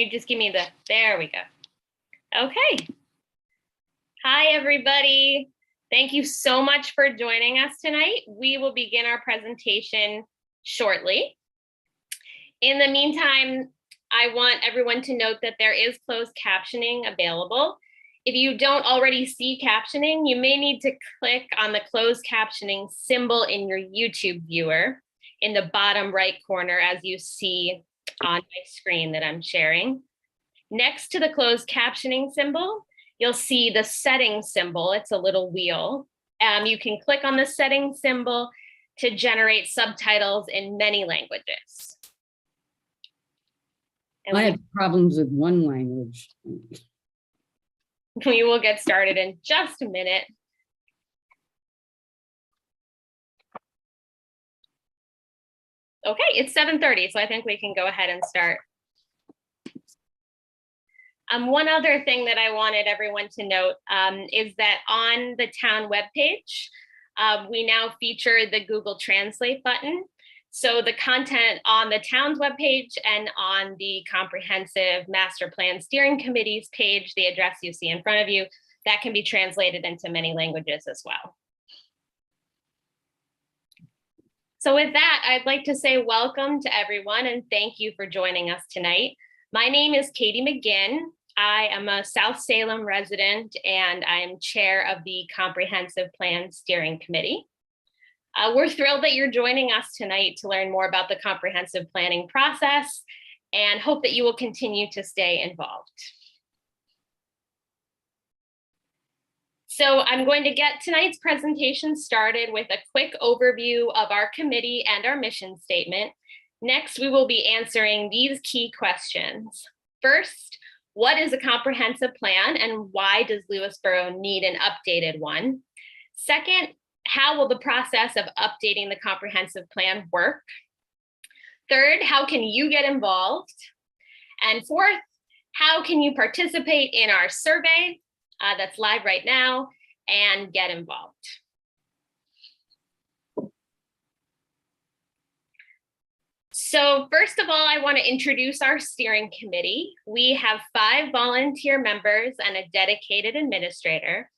You just give me there we go. Okay. Hi, everybody. Thank you so much for joining us tonight. We will begin our presentation shortly. In the meantime, I want everyone to note that there is closed captioning available. If you don't already see captioning, you may need to click on the closed captioning symbol in your YouTube viewer in the bottom right corner, as you see on my screen that I'm sharing. Next to the closed captioning symbol, you'll see the settings symbol. It's a little wheel. You can click on the settings symbol to generate subtitles in many languages. And I have problems with one language. we will get started in just a minute. Okay, it's 7:30, so I think we can go ahead and start. One other thing that I wanted everyone to note is that on the town webpage, we now feature the Google Translate button. So the content on the town's webpage and on the Comprehensive Master Plan Steering Committee's page, the address you see in front of you, that can be translated into many languages as well. So with that, I'd like to say welcome to everyone and thank you for joining us tonight. My name is Katie McGinn. I am a South Salem resident and I am chair of the Comprehensive Plan Steering Committee. We're thrilled that you're joining us tonight to learn more about the comprehensive planning process and hope that you will continue to stay involved. So I'm going to get tonight's presentation started with a quick overview of our committee and our mission statement. Next, we will be answering these key questions. First, what is a comprehensive plan and why does Lewisboro need an updated one? Second, how will the process of updating the comprehensive plan work? Third, how can you get involved? And fourth, how can you participate in our survey that's live right now and get involved? So first of all, I want to introduce our steering committee. We have 5 volunteer members and a dedicated administrator.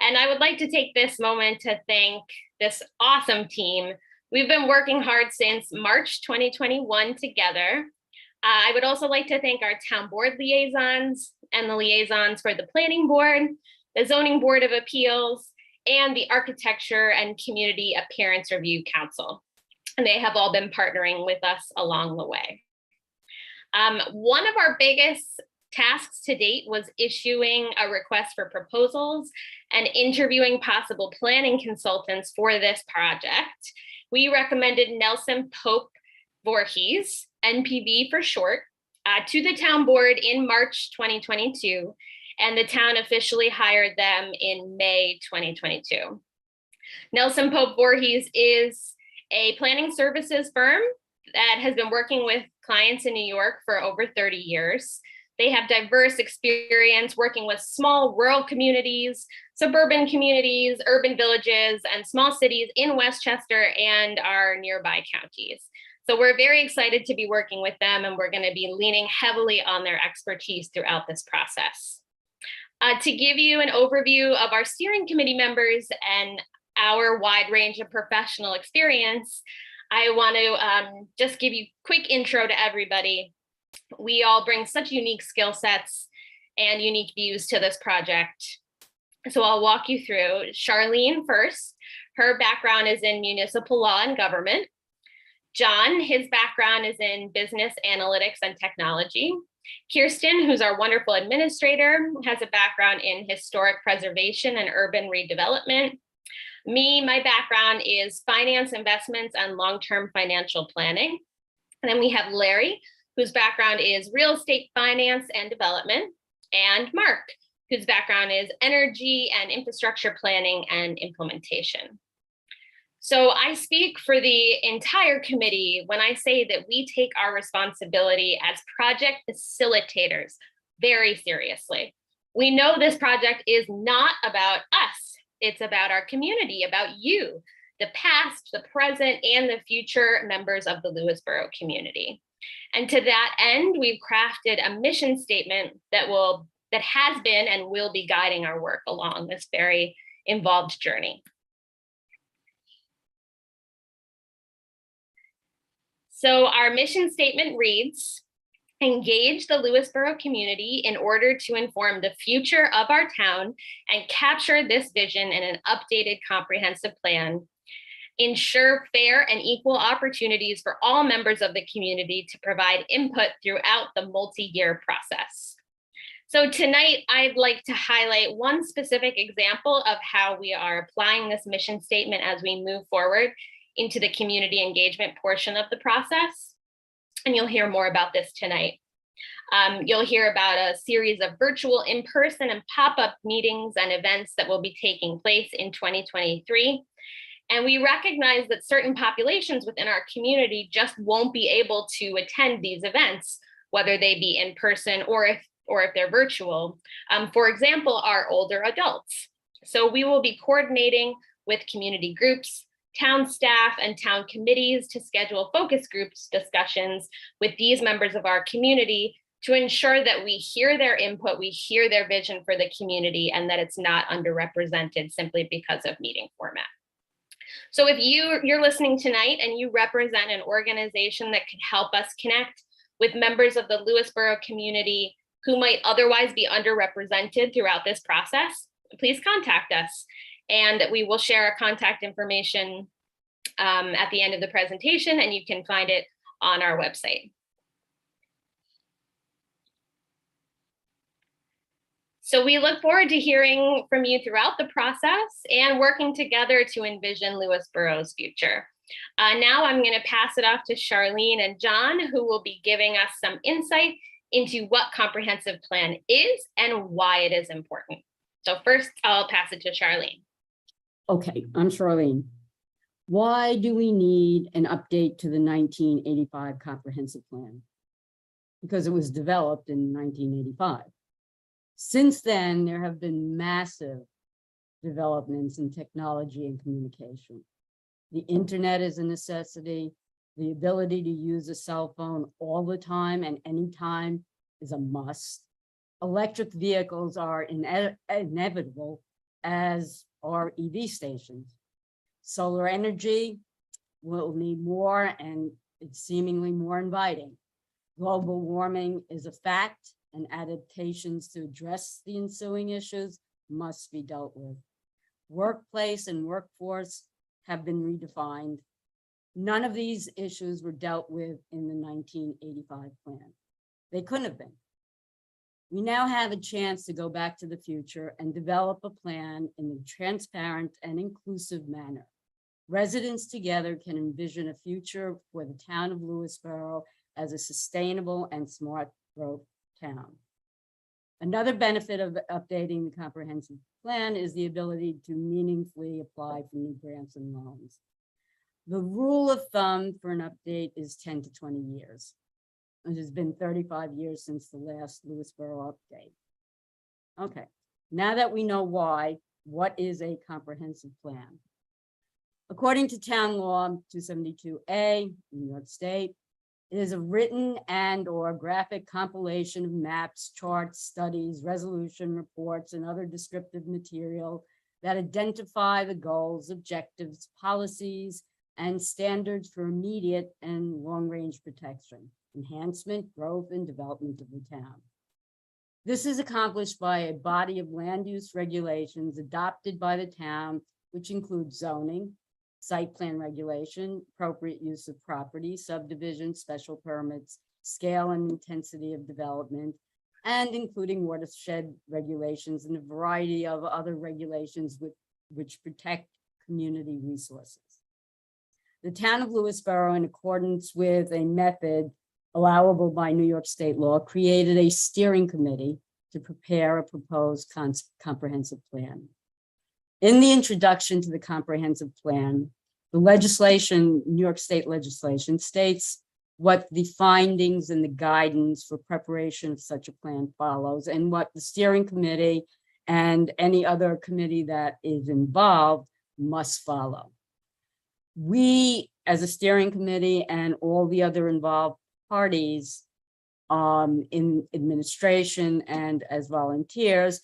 And I would like to take this moment to thank this awesome team. We've been working hard since March 2021 together. I would also like to thank our town board liaisons and the liaisons for the planning board, the zoning board of appeals, and the architecture and community appearance review council. And they have all been partnering with us along the way. One of our biggest tasks to date was issuing a request for proposals and interviewing possible planning consultants for this project. We recommended Nelson Pope Voorhees, NPV for short, to the town board in March 2022, and the town officially hired them in May 2022. Nelson Pope Voorhees is a planning services firm that has been working with clients in New York for over 30 years. They have diverse experience working with small rural communities, suburban communities, urban villages, and small cities in Westchester and our nearby counties. So we're very excited to be working with them, and we're going to be leaning heavily on their expertise throughout this process. To give you an overview of our steering committee members and our wide range of professional experience, I want to just give you a quick intro to everybody. We all bring such unique skill sets and unique views to this project. So I'll walk you through. Charlene first. Her background is in municipal law and government. John, his background is in business analytics and technology. Kirsten, who's our wonderful administrator, has a background in historic preservation and urban redevelopment. Me, my background is finance, investments, and long-term financial planning. And then we have Larry, whose background is real estate finance and development, and Mark, whose background is energy and infrastructure planning and implementation. So I speak for the entire committee when I say that we take our responsibility as project facilitators very seriously. We know this project is not about us. It's about our community, about you, the past, the present, and the future members of the Lewisboro community. And to that end, we've crafted a mission statement that has been and will be guiding our work along this very involved journey. So our mission statement reads, engage the Lewisboro community in order to inform the future of our town and capture this vision in an updated comprehensive plan. Ensure fair and equal opportunities for all members of the community to provide input throughout the multi-year process. So tonight, I'd like to highlight one specific example of how we are applying this mission statement as we move forward into the community engagement portion of the process. And you'll hear more about this tonight. You'll hear about a series of virtual, in-person, and pop-up meetings and events that will be taking place in 2023. And we recognize that certain populations within our community just won't be able to attend these events, whether they be in person or if they're virtual. For example, our older adults. So we will be coordinating with community groups, town staff, and town committees to schedule focus groups discussions with these members of our community to ensure that we hear their input, we hear their vision for the community, and that it's not underrepresented simply because of meeting format. So if you're listening tonight and you represent an organization that could help us connect with members of the Lewisboro community who might otherwise be underrepresented throughout this process, please contact us. And we will share our contact information at the end of the presentation, and you can find it on our website. So we look forward to hearing from you throughout the process and working together to envision Lewisboro's future. Now I'm going to pass it off to Charlene and John, who will be giving us some insight into what comprehensive plan is and why it is important. So first, I'll pass it to Charlene. Okay, I'm Charlene. Why do we need an update to the 1985 comprehensive plan? Because it was developed in 1985. Since then, there have been massive developments in technology and communication. The internet is a necessity. The ability to use a cell phone all the time and anytime is a must. Electric vehicles are inevitable, as are EV stations. Solar energy will need more, and it's seemingly more inviting. Global warming is a fact, and adaptations to address the ensuing issues must be dealt with. Workplace and workforce have been redefined. None of these issues were dealt with in the 1985 plan. They couldn't have been. We now have a chance to go back to the future and develop a plan in a transparent and inclusive manner. Residents together can envision a future for the town of Lewisboro as a sustainable and smart growth town. Another benefit of updating the comprehensive plan is the ability to meaningfully apply for new grants and loans. The rule of thumb for an update is 10 to 20 years. It has been 35 years since the last Lewisboro update. Okay, now that we know why, what is a comprehensive plan? According to Town Law 272A, New York State, it is a written and/or graphic compilation of maps, charts, studies, resolution reports, and other descriptive material that identify the goals, objectives, policies, and standards for immediate and long-range protection, enhancement, growth, and development of the town. This is accomplished by a body of land use regulations adopted by the town, which includes zoning, site plan regulation, appropriate use of property, subdivision, special permits, scale and intensity of development, and including watershed regulations and a variety of other regulations which protect community resources. The town of Lewisboro, in accordance with a method allowable by New York state law, created a steering committee to prepare a proposed comprehensive plan. In the introduction to the comprehensive plan, the legislation, New York state legislation, states what the findings and the guidance for preparation of such a plan follows, and what the steering committee and any other committee that is involved must follow. We, as a steering committee and all the other involved parties in administration and as volunteers,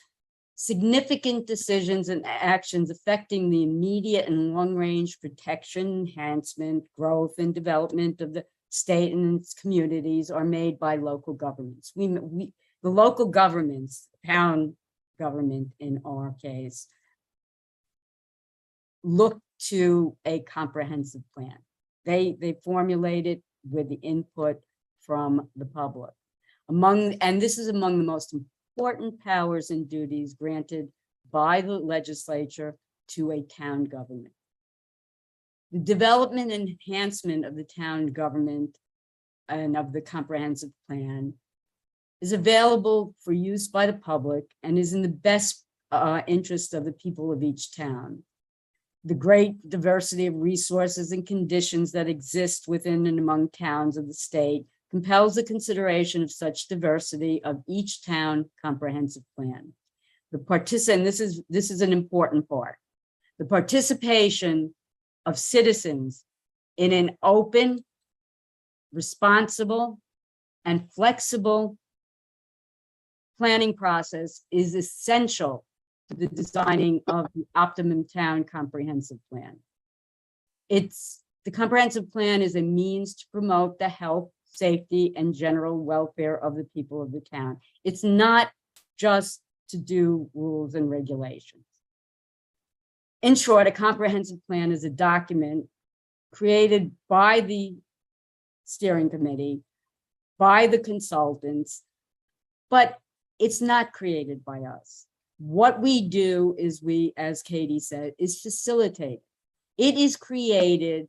significant decisions and actions affecting the immediate and long-range protection, enhancement, growth, and development of the state and its communities are made by local governments. The local governments, town government in our case, look to a comprehensive plan. They formulate it with the input from the public. And this is among the most important powers and duties granted by the legislature to a town government. The development and enhancement of the town government and of the comprehensive plan is available for use by the public and is in the best interest of the people of each town. The great diversity of resources and conditions that exist within and among towns of the state compels the consideration of such diversity of each town comprehensive plan. And this is an important part. The participation of citizens in an open, responsible, and flexible planning process is essential to the designing of the optimum town comprehensive plan. The comprehensive plan is a means to promote the health, safety, and general welfare of the people of the town. It's not just to do rules and regulations. In short, a comprehensive plan is a document created by the steering committee, by the consultants, but it's not created by us. What we do is as Katie said, is facilitate. It is created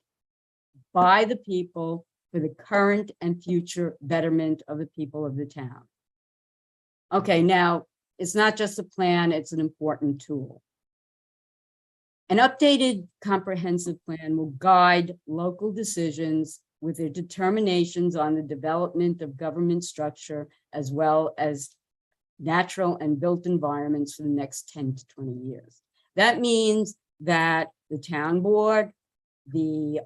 by the people for the current and future betterment of the people of the town. Okay, now, it's not just a plan, it's an important tool. An updated comprehensive plan will guide local decisions with their determinations on the development of government structure, as well as natural and built environments for the next 10 to 20 years. That means that the town board, the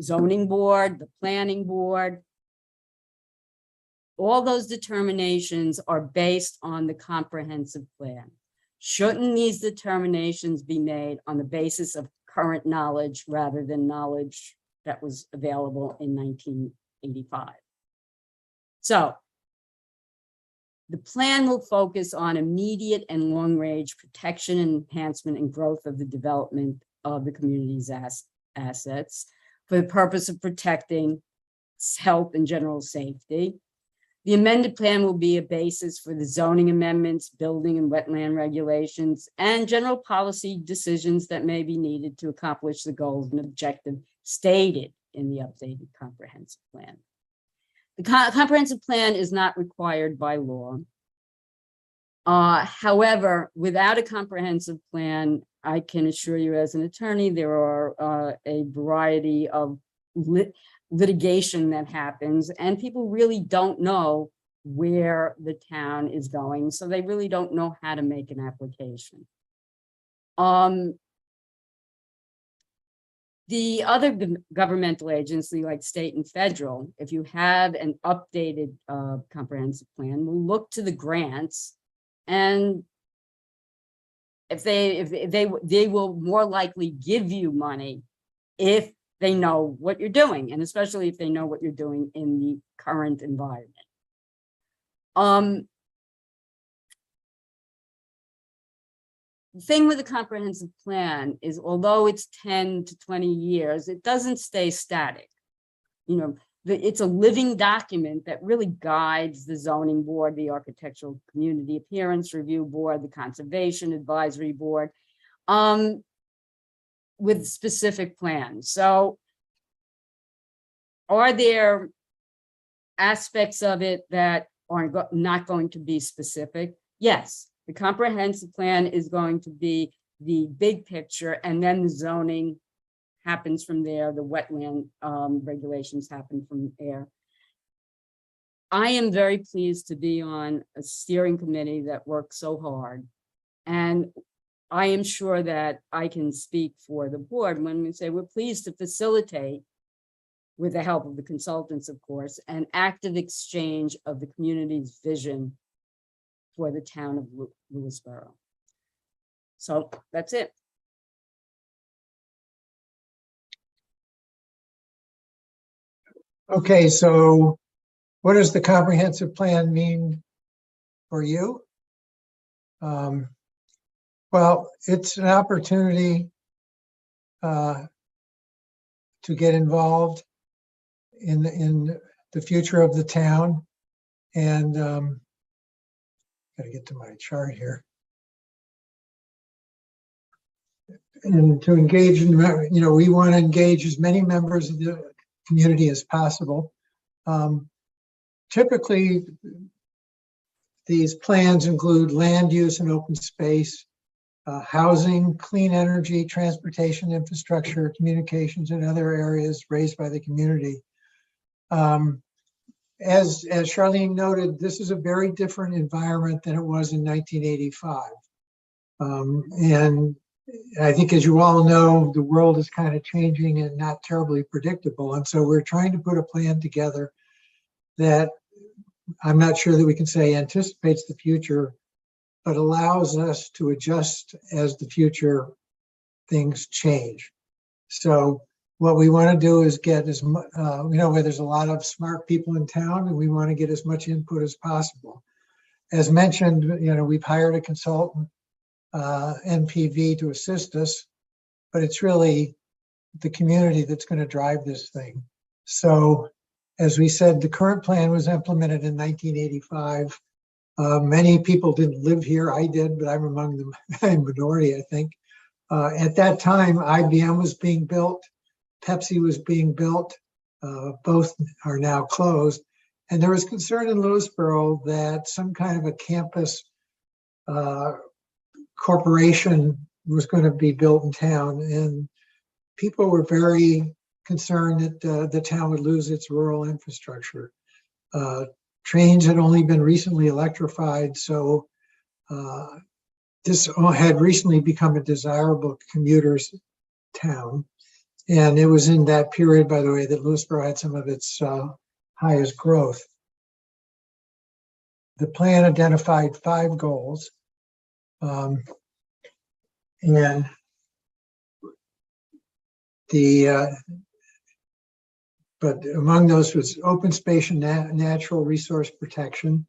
zoning board, the planning board, all those determinations are based on the comprehensive plan. Shouldn't these determinations be made on the basis of current knowledge rather than knowledge that was available in 1985? So the plan will focus on immediate and long-range protection and enhancement and growth of the development of the community's assets for the purpose of protecting health and general safety. The amended plan will be a basis for the zoning amendments, building and wetland regulations, and general policy decisions that may be needed to accomplish the goals and objectives stated in the updated comprehensive plan. The comprehensive plan is not required by law. However, without a comprehensive plan, I can assure you as an attorney, there are a variety of litigation that happens, and people really don't know where the town is going, so they really don't know how to make an application. The other governmental agency, like state and federal, if you have an updated comprehensive plan, will look to the grants, and if they will more likely give you money if they know what you're doing, and especially if they know what you're doing in the current environment. The thing with the comprehensive plan is, although it's 10 to 20 years, it doesn't stay static. You know, it's a living document that really guides the zoning board, the architectural community appearance review board, the conservation advisory board, with specific plans. So are there aspects of it that are not going to be specific? Yes, the comprehensive plan is going to be the big picture, and then the zoning happens from there, the wetland regulations happen from there. I am very pleased to be on a steering committee that works so hard, and I am sure that I can speak for the board when we say we're pleased to facilitate with the help of the consultants, of course, and active exchange of the community's vision for the town of Lewisboro. So that's it. Okay, so what does the comprehensive plan mean for you? Well, it's an opportunity to get involved in the future of the town, and gotta get to my chart here. And to engage in, we want to engage as many members of the community as possible. Typically, these plans include land use and open space, housing, clean energy, transportation infrastructure, communications, and other areas raised by the community. As Charlene noted, this is a very different environment than it was in 1985. And I think, as you all know, the world is kind of changing and not terribly predictable. And so we're trying to put a plan together that I'm not sure that we can say anticipates the future, but allows us to adjust as the future things change. So what we want to do is get as much, where there's a lot of smart people in town, and we want to get as much input as possible. As mentioned, we've hired a consultant, NPV, to assist us, but it's really the community that's going to drive this thing. So as we said, the current plan was implemented in 1985. Many people didn't live here. I did, but I'm among the minority, I think. At that time, IBM was being built, Pepsi was being built. Both are now closed. And there was concern in Lewisboro that some kind of a campus corporation was going to be built in town. And people were very concerned that the town would lose its rural infrastructure. Trains had only been recently electrified, so this had recently become a desirable commuters town. And it was in that period, by the way, that Lewisboro had some of its highest growth. The plan identified 5 goals. And but among those was open space and natural resource protection,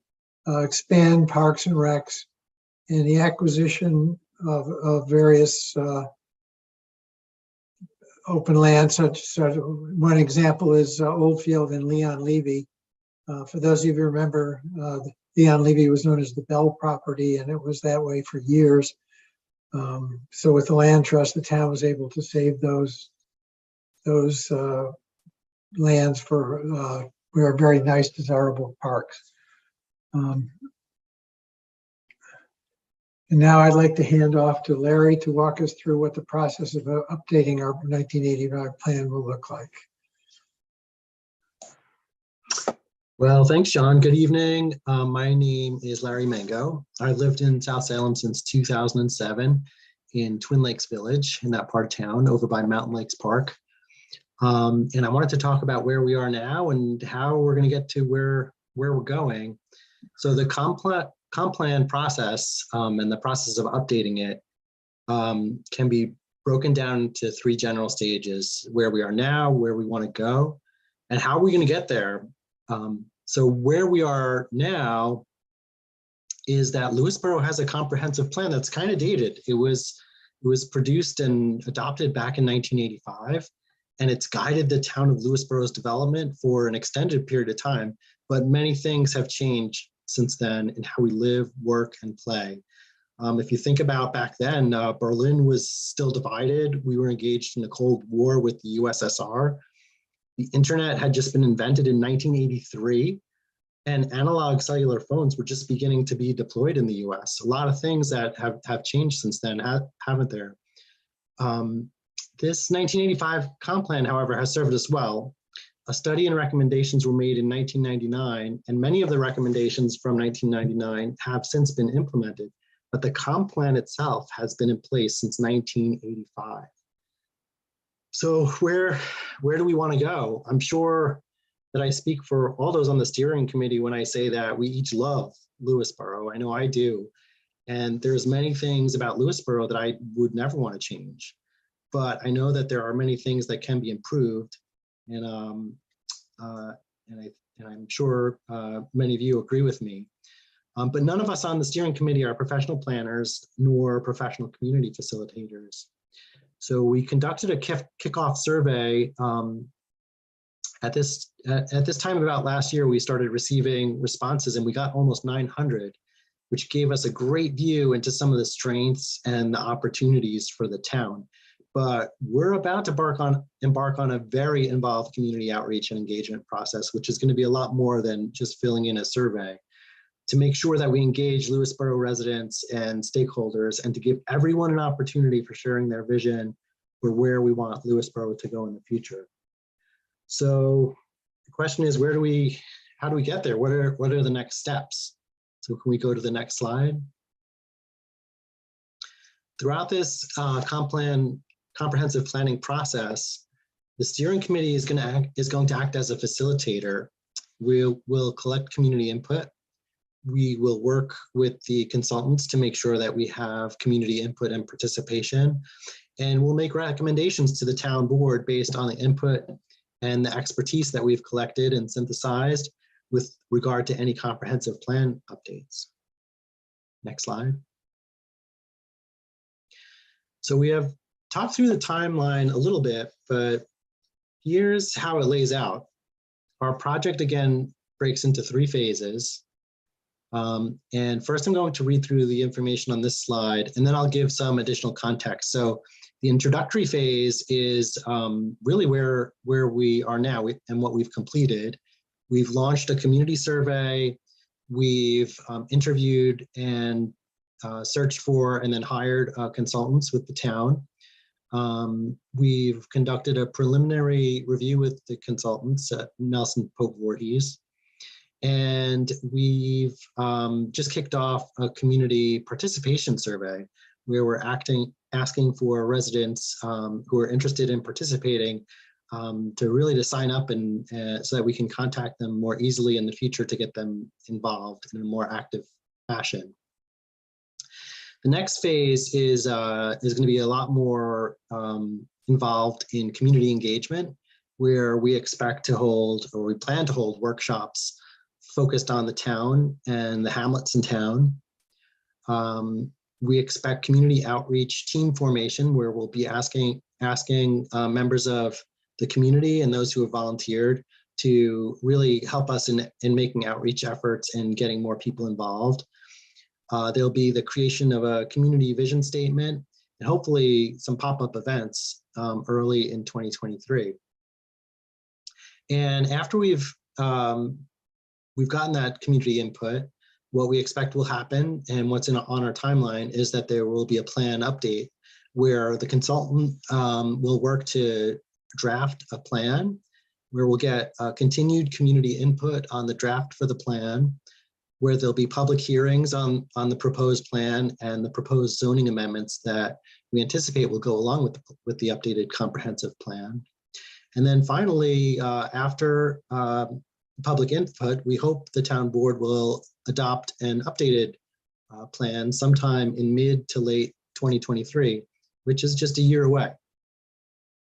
expand parks and recs, and the acquisition of various open land, such one example is Oldfield and Leon Levy. For those of you who remember, Leon Levy was known as the Bell property, and it was that way for years. So with the land trust, the town was able to save those lands for very nice, desirable parks. And now I'd like to hand off to Larry to walk us through what the process of updating our 1985 plan will look like. Well, thanks, John. Good evening. My name is Larry Mango. I've lived in South Salem since 2007 in Twin Lakes Village, in that part of town over by Mountain Lakes Park. And I wanted to talk about where we are now and how we're going to get to where we're going. So the comp plan process and the process of updating it can be broken down into 3 general stages: where we are now, where we want to go, and how are we going to get there. So where we are now is that Lewisboro has a comprehensive plan that's kind of dated. It was produced and adopted back in 1985, and it's guided the town of Lewisboro's development for an extended period of time, but many things have changed since then in how we live, work, and play. If you think about back then, Berlin was still divided. We were engaged in a Cold War with the USSR. The internet had just been invented in 1983, and analog cellular phones were just beginning to be deployed in the US. A lot of things that have changed since then, haven't there? This 1985 comp plan, however, has served us well. A study and recommendations were made in 1999, and many of the recommendations from 1999 have since been implemented, but the comp plan itself has been in place since 1985. So where do we want to go? I'm sure that I speak for all those on the steering committee when I say that we each love Lewisboro. I know I do. And there's many things about Lewisboro that I would never want to change. But I know that there are many things that can be improved. And, I'm sure many of you agree with me. But none of us on the steering committee are professional planners nor professional community facilitators. So we conducted a kickoff survey. At this time about last year, we started receiving responses and we got almost 900, which gave us a great view into some of the strengths and the opportunities for the town. But we're about to embark on a very involved community outreach and engagement process, which is going to be a lot more than just filling in a survey, to make sure that we engage Lewisboro residents and stakeholders and to give everyone an opportunity for sharing their vision for where we want Lewisboro to go in the future. So the question is, how do we get there? What are the next steps? So can we go to the next slide? Throughout this comprehensive planning process, the steering committee is going to act as a facilitator. We'll collect community input. We will work with the consultants to make sure that we have community input and participation. And we'll make recommendations to the town board based on the input and the expertise that we've collected and synthesized with regard to any comprehensive plan updates. Next slide. So we have talked through the timeline a little bit, but here's how it lays out. Our project, again, breaks into 3 phases. And first, I'm going to read through the information on this slide, and then I'll give some additional context. So the introductory phase is really where we are now and what we've completed. We've launched a community survey. We've interviewed and searched for and then hired consultants with the town. We've conducted a preliminary review with the consultants at Nelson Pope Voorhees. And we've just kicked off a community participation survey where we're asking for residents who are interested in participating to sign up and so that we can contact them more easily in the future to get them involved in a more active fashion. The next phase is going to be a lot more involved in community engagement, where we expect to hold, or we plan to hold, workshops focused on the town and the hamlets in town. We expect community outreach team formation, where we'll be asking members of the community and those who have volunteered to really help us in making outreach efforts and getting more people involved. There'll be the creation of a community vision statement and hopefully some pop-up events early in 2023. And after we've gotten that community input, what we expect will happen and what's on our timeline is that there will be a plan update where the consultant will work to draft a plan, where we'll get continued community input on the draft for the plan, where there'll be public hearings on the proposed plan and the proposed zoning amendments that we anticipate will go along with the updated comprehensive plan. And then finally, after public input, we hope the town board will adopt an updated plan sometime in mid to late 2023, which is just a year away.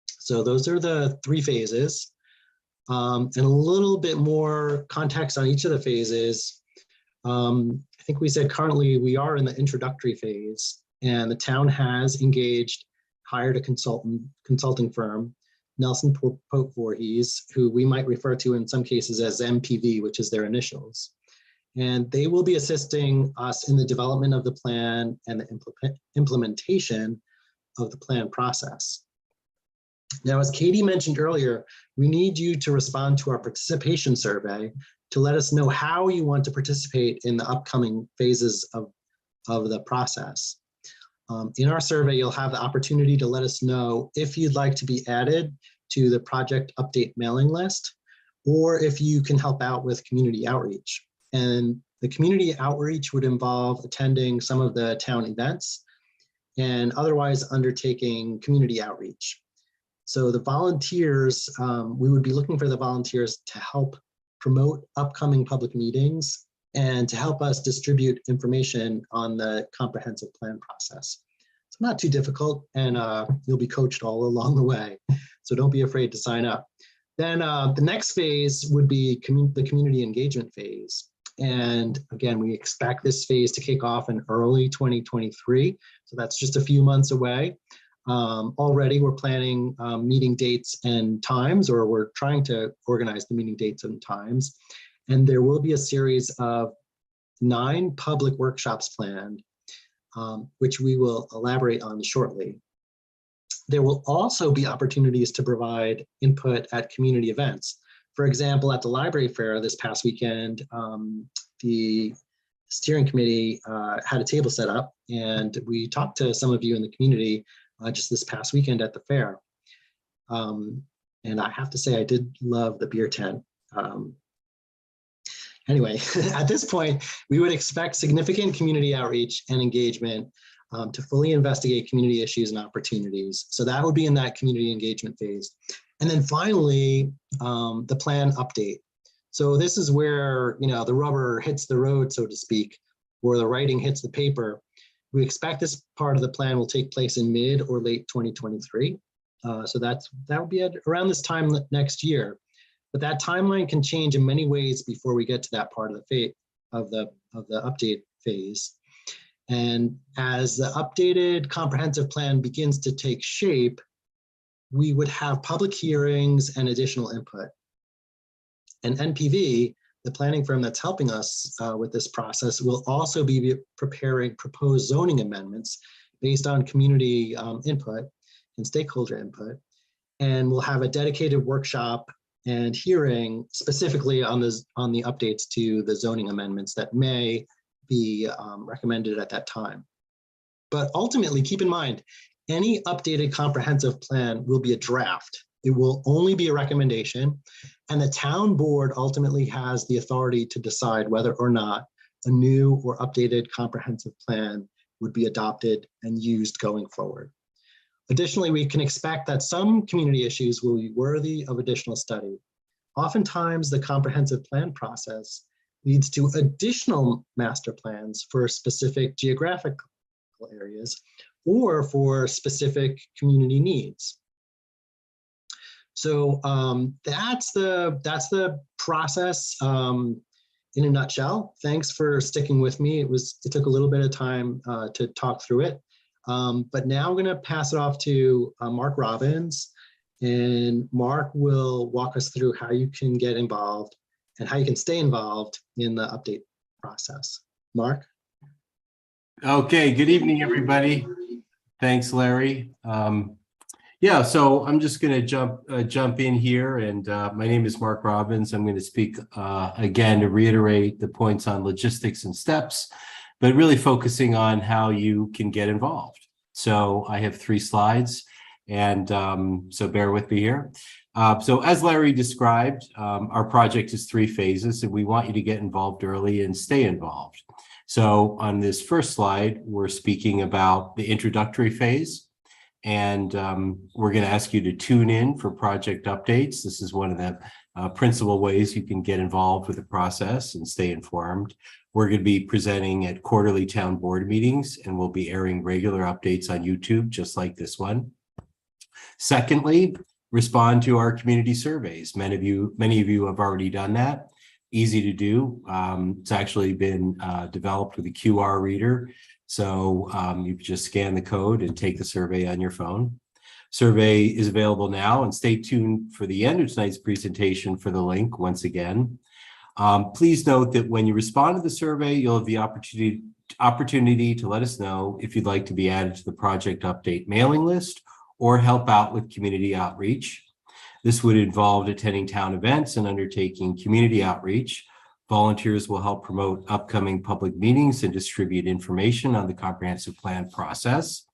So those are the 3 phases. And a little bit more context on each of the phases. I think we said currently we are in the introductory phase, and the town has hired a consulting firm, Nelson Pope Voorhees, who we might refer to in some cases as MPV, which is their initials. And they will be assisting us in the development of the plan and the implementation of the plan process. Now, as Katie mentioned earlier, we need you to respond to our participation survey to let us know how you want to participate in the upcoming phases of the process. In our survey, you'll have the opportunity to let us know if you'd like to be added to the project update mailing list, or if you can help out with community outreach. And the community outreach would involve attending some of the town events and otherwise undertaking community outreach. So the volunteers, we would be looking for the volunteers to help promote upcoming public meetings and to help us distribute information on the comprehensive plan process. It's not too difficult, and you'll be coached all along the way. So don't be afraid to sign up. Then the next phase would be the community engagement phase. And again, we expect this phase to kick off in early 2023. So that's just a few months away. Already we're planning meeting dates and times, or we're trying to organize the meeting dates and times. And there will be a series of 9 public workshops planned, which we will elaborate on shortly. There will also be opportunities to provide input at community events. For example, at the library fair this past weekend, the steering committee had a table set up, and we talked to some of you in the community just this past weekend at the fair. And I have to say, I did love the beer tent. Anyway, at this point, we would expect significant community outreach and engagement to fully investigate community issues and opportunities. So that would be in that community engagement phase. And then finally, the plan update. So this is where, you know, the rubber hits the road, so to speak, where the writing hits the paper. We expect this part of the plan will take place in mid or late 2023. So that would be at around this time next year. But that timeline can change in many ways before we get to that part of the update phase. And as the updated comprehensive plan begins to take shape, we would have public hearings and additional input. And NPV, the planning firm that's helping us with this process, will also be preparing proposed zoning amendments based on community input and stakeholder input. And we'll have a dedicated workshop and hearing specifically on the updates to the zoning amendments that may be recommended at that time. But ultimately, keep in mind, any updated comprehensive plan will be a draft. It will only be a recommendation, and the town board ultimately has the authority to decide whether or not a new or updated comprehensive plan would be adopted and used going forward. Additionally, we can expect that some community issues will be worthy of additional study. Oftentimes, the comprehensive plan process leads to additional master plans for specific geographical areas or for specific community needs. So that's the process in a nutshell. Thanks for sticking with me. It took a little bit of time to talk through it. But now I'm going to pass it off to Mark Robbins, and Mark will walk us through how you can get involved and how you can stay involved in the update process. Mark? Okay, good evening, everybody. Thanks, Larry. Yeah, so I'm just going to jump in here, and my name is Mark Robbins. I'm going to speak again to reiterate the points on logistics and steps, but really focusing on how you can get involved. So I have 3 slides, and so bear with me here. So as Larry described, our project is 3 phases, and we want you to get involved early and stay involved. So on this first slide, we're speaking about the introductory phase, and we're going to ask you to tune in for project updates. This is one of the principal ways you can get involved with the process and stay informed. We're going to be presenting at quarterly town board meetings, and we'll be airing regular updates on YouTube, just like this one. Secondly, respond to our community surveys. Many of you have already done that. Easy to do. It's actually been developed with a QR reader. So you can just scan the code and take the survey on your phone. Survey is available now, and stay tuned for the end of tonight's presentation for the link once again. Please note that when you respond to the survey, you'll have the opportunity to let us know if you'd like to be added to the project update mailing list or help out with community outreach. This would involve attending town events and undertaking community outreach. Volunteers will help promote upcoming public meetings and distribute information on the comprehensive plan process.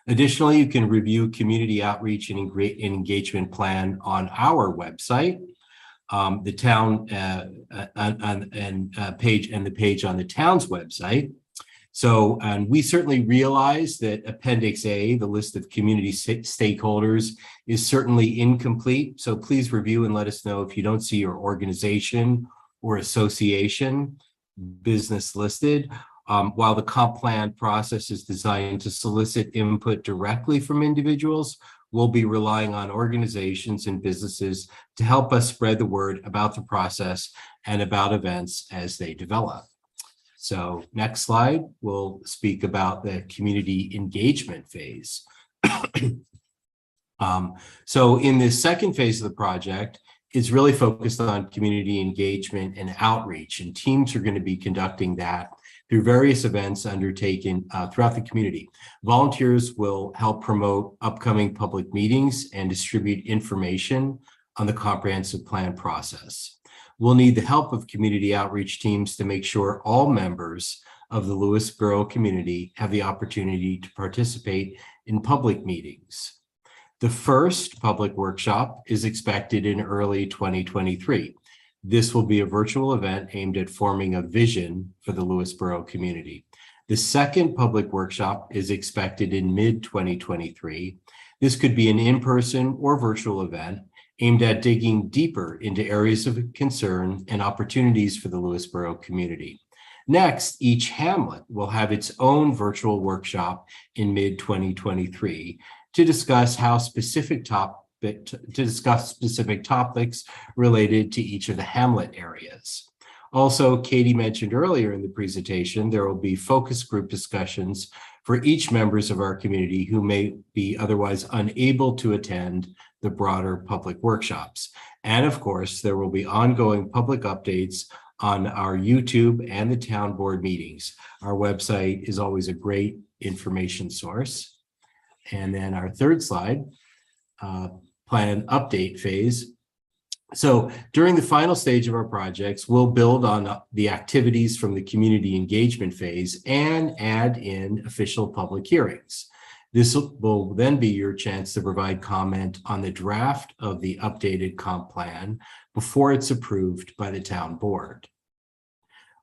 Additionally, you can review community outreach and engagement plan on our website. The town page on the town's website. So, and we certainly realize that Appendix A, the list of community stakeholders, is certainly incomplete. So please review and let us know if you don't see your organization or association business listed. While the comp plan process is designed to solicit input directly from individuals, we'll be relying on organizations and businesses to help us spread the word about the process and about events as they develop. So next slide, we'll speak about the community engagement phase. So in this second phase of the project, it's really focused on community engagement and outreach, and teams are going to be conducting that through various events undertaken throughout the community. Volunteers will help promote upcoming public meetings and distribute information on the comprehensive plan process. We'll need the help of community outreach teams to make sure all members of the Lewisboro community have the opportunity to participate in public meetings. The first public workshop is expected in early 2023. This will be a virtual event aimed at forming a vision for the Lewisboro community. The second public workshop is expected in mid-2023. This could be an in-person or virtual event aimed at digging deeper into areas of concern and opportunities for the Lewisboro community. Next, each hamlet will have its own virtual workshop in mid-2023 to discuss specific topics related to each of the hamlet areas. Also, Katie mentioned earlier in the presentation, there will be focus group discussions for each members of our community who may be otherwise unable to attend the broader public workshops. And of course, there will be ongoing public updates on our YouTube and the town board meetings. Our website is always a great information source. And then our third slide, plan update phase. So during the final stage of our projects, we'll build on the activities from the community engagement phase and add in official public hearings. This will then be your chance to provide comment on the draft of the updated comp plan before it's approved by the town board.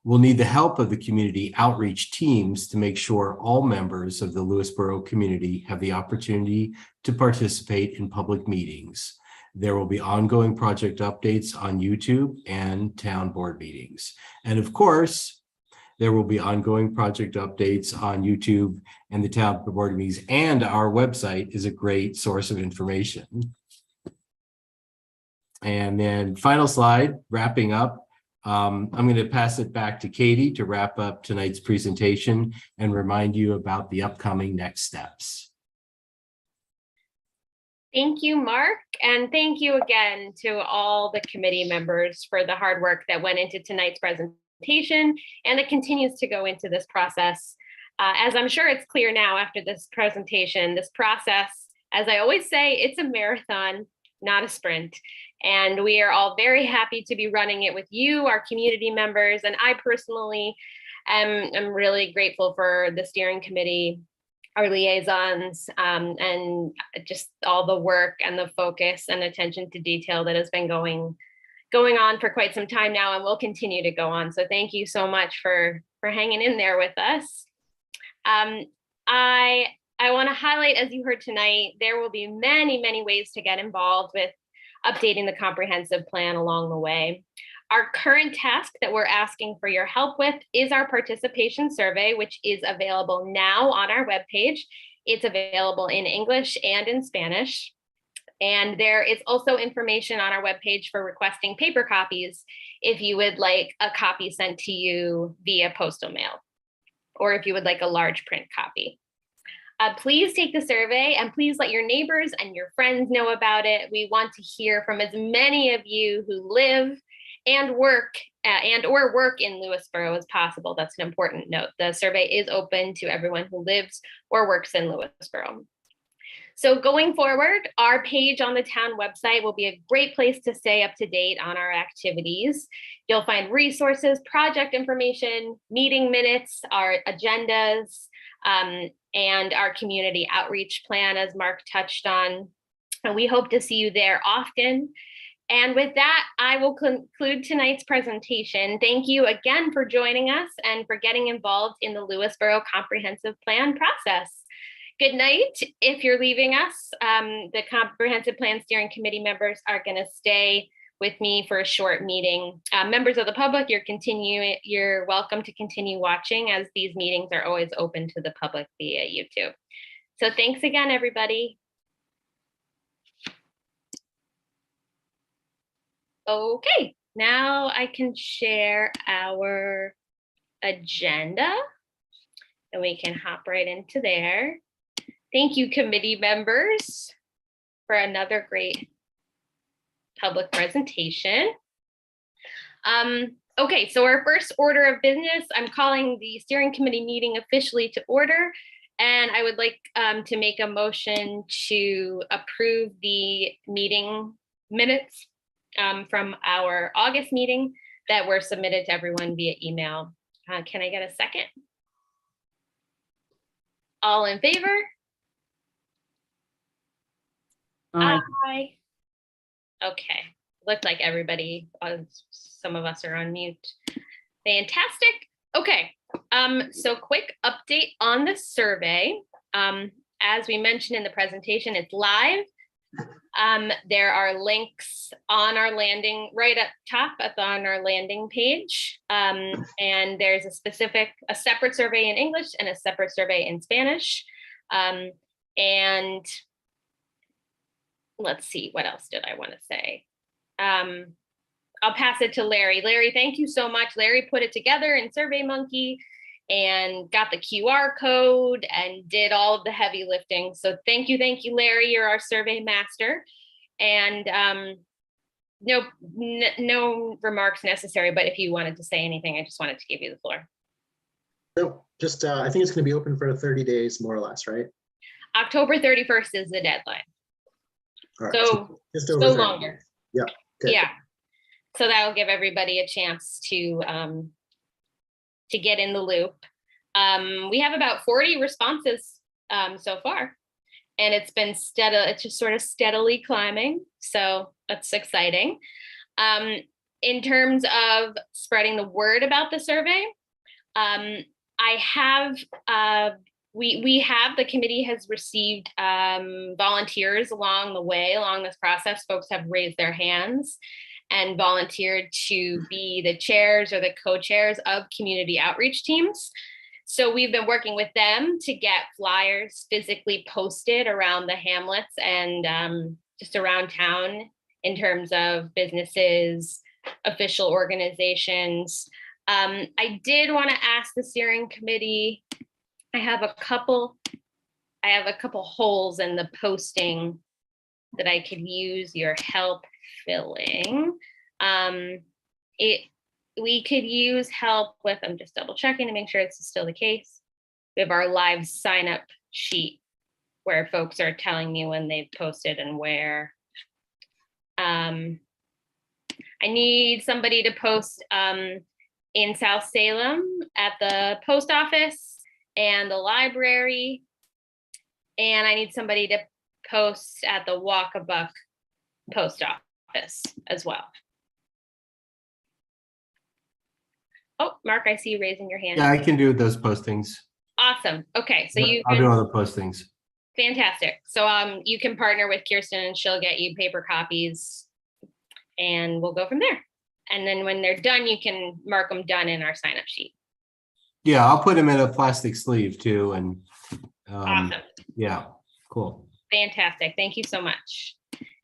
We'll need the help of the community outreach teams to make sure all members of the Lewisboro community have the opportunity to participate in public meetings. There will be ongoing project updates on YouTube and town board meetings. And of course, there will be ongoing project updates on YouTube and the town board meetings, and our website is a great source of information. And then final slide, wrapping up. I'm going to pass it back to Katie to wrap up tonight's presentation and remind you about the upcoming next steps. Thank you, Mark, and thank you again to all the committee members for the hard work that went into tonight's presentation and that continues to go into this process. As I'm sure it's clear now after this presentation, this process, as I always say, it's a marathon, not a sprint. And we are all very happy to be running it with you, our community members. And I personally am really grateful for the steering committee, our liaisons, and just all the work and the focus and attention to detail that has been going on for quite some time now and will continue to go on. So thank you so much for hanging in there with us. I want to highlight, as you heard tonight, there will be many, many ways to get involved with updating the comprehensive plan along the way. Our current task that we're asking for your help with is our participation survey, which is available now on our webpage. It's available in English and in Spanish. And there is also information on our webpage for requesting paper copies if you would like a copy sent to you via postal mail, or if you would like a large print copy. Please take the survey and please let your neighbors and your friends know about it. We want to hear from as many of you who live and work or work in Lewisboro as possible. That's an important note. The survey is open to everyone who lives or works in Lewisboro. So going forward, our page on the town website will be a great place to stay up to date on our activities. You'll find resources, project information, meeting minutes, our agendas, and our community outreach plan, as Mark touched on. And we hope to see you there often. And with that, I will conclude tonight's presentation. Thank you again for joining us and for getting involved in the Lewisboro Comprehensive Plan process. Good night. If you're leaving us, the Comprehensive Plan Steering Committee members are going to stay with me for a short meeting. Members of the public, you're welcome to continue watching, as these meetings are always open to the public via YouTube. So thanks again, everybody. Okay, now I can share our agenda and we can hop right into there. Thank you, committee members, for another great public presentation. Okay, so our first order of business, I'm calling the steering committee meeting officially to order. And I would like to make a motion to approve the meeting minutes from our August meeting that were submitted to everyone via email. Can I get a second? All in favor? Aye. Aye. Okay, looked like everybody, some of us are on mute. Fantastic. Okay, so quick update on the survey. As we mentioned in the presentation, it's live. There are links on our landing, right up top on our landing page. And there's a separate survey in English and a separate survey in Spanish. And let's see, what else did I want to say? I'll pass it to Larry. Larry, thank you so much. Larry put it together in SurveyMonkey and got the QR code and did all of the heavy lifting. So thank you, Larry. You're our survey master. And no remarks necessary, but if you wanted to say anything, I just wanted to give you the floor. No, just I think it's going to be open for 30 days, more or less, right? October 31st is the deadline. All right, So just over so 30 longer. days. Yeah. Okay. Yeah. So that'll give everybody a chance to get in the loop. We have about 40 responses so far, and it's been it's just sort of steadily climbing. So that's exciting. In terms of spreading the word about the survey, the committee has received volunteers along the way, along this process. Folks have raised their hands and volunteered to be the chairs or the co-chairs of community outreach teams. So we've been working with them to get flyers physically posted around the hamlets and just around town in terms of businesses, official organizations. I did want to ask the steering committee, I have a couple holes in the posting that I could use your help filling. We could use help with, I'm just double checking to make sure it's still the case. We have our live sign up sheet where folks are telling me when they've posted and where. I need somebody to post in South Salem at the post office and the library. And I need somebody to post at the Walkabuck post office as well. Oh, Mark, I see you raising your hand. Yeah, I can do those postings. Awesome. Okay, so I'll do all the postings. Fantastic. So you can partner with Kirsten and she'll get you paper copies and we'll go from there. And then when they're done, you can mark them done in our sign up sheet. Yeah, I'll put them in a plastic sleeve too. And Awesome. Yeah, cool. Fantastic. Thank you so much.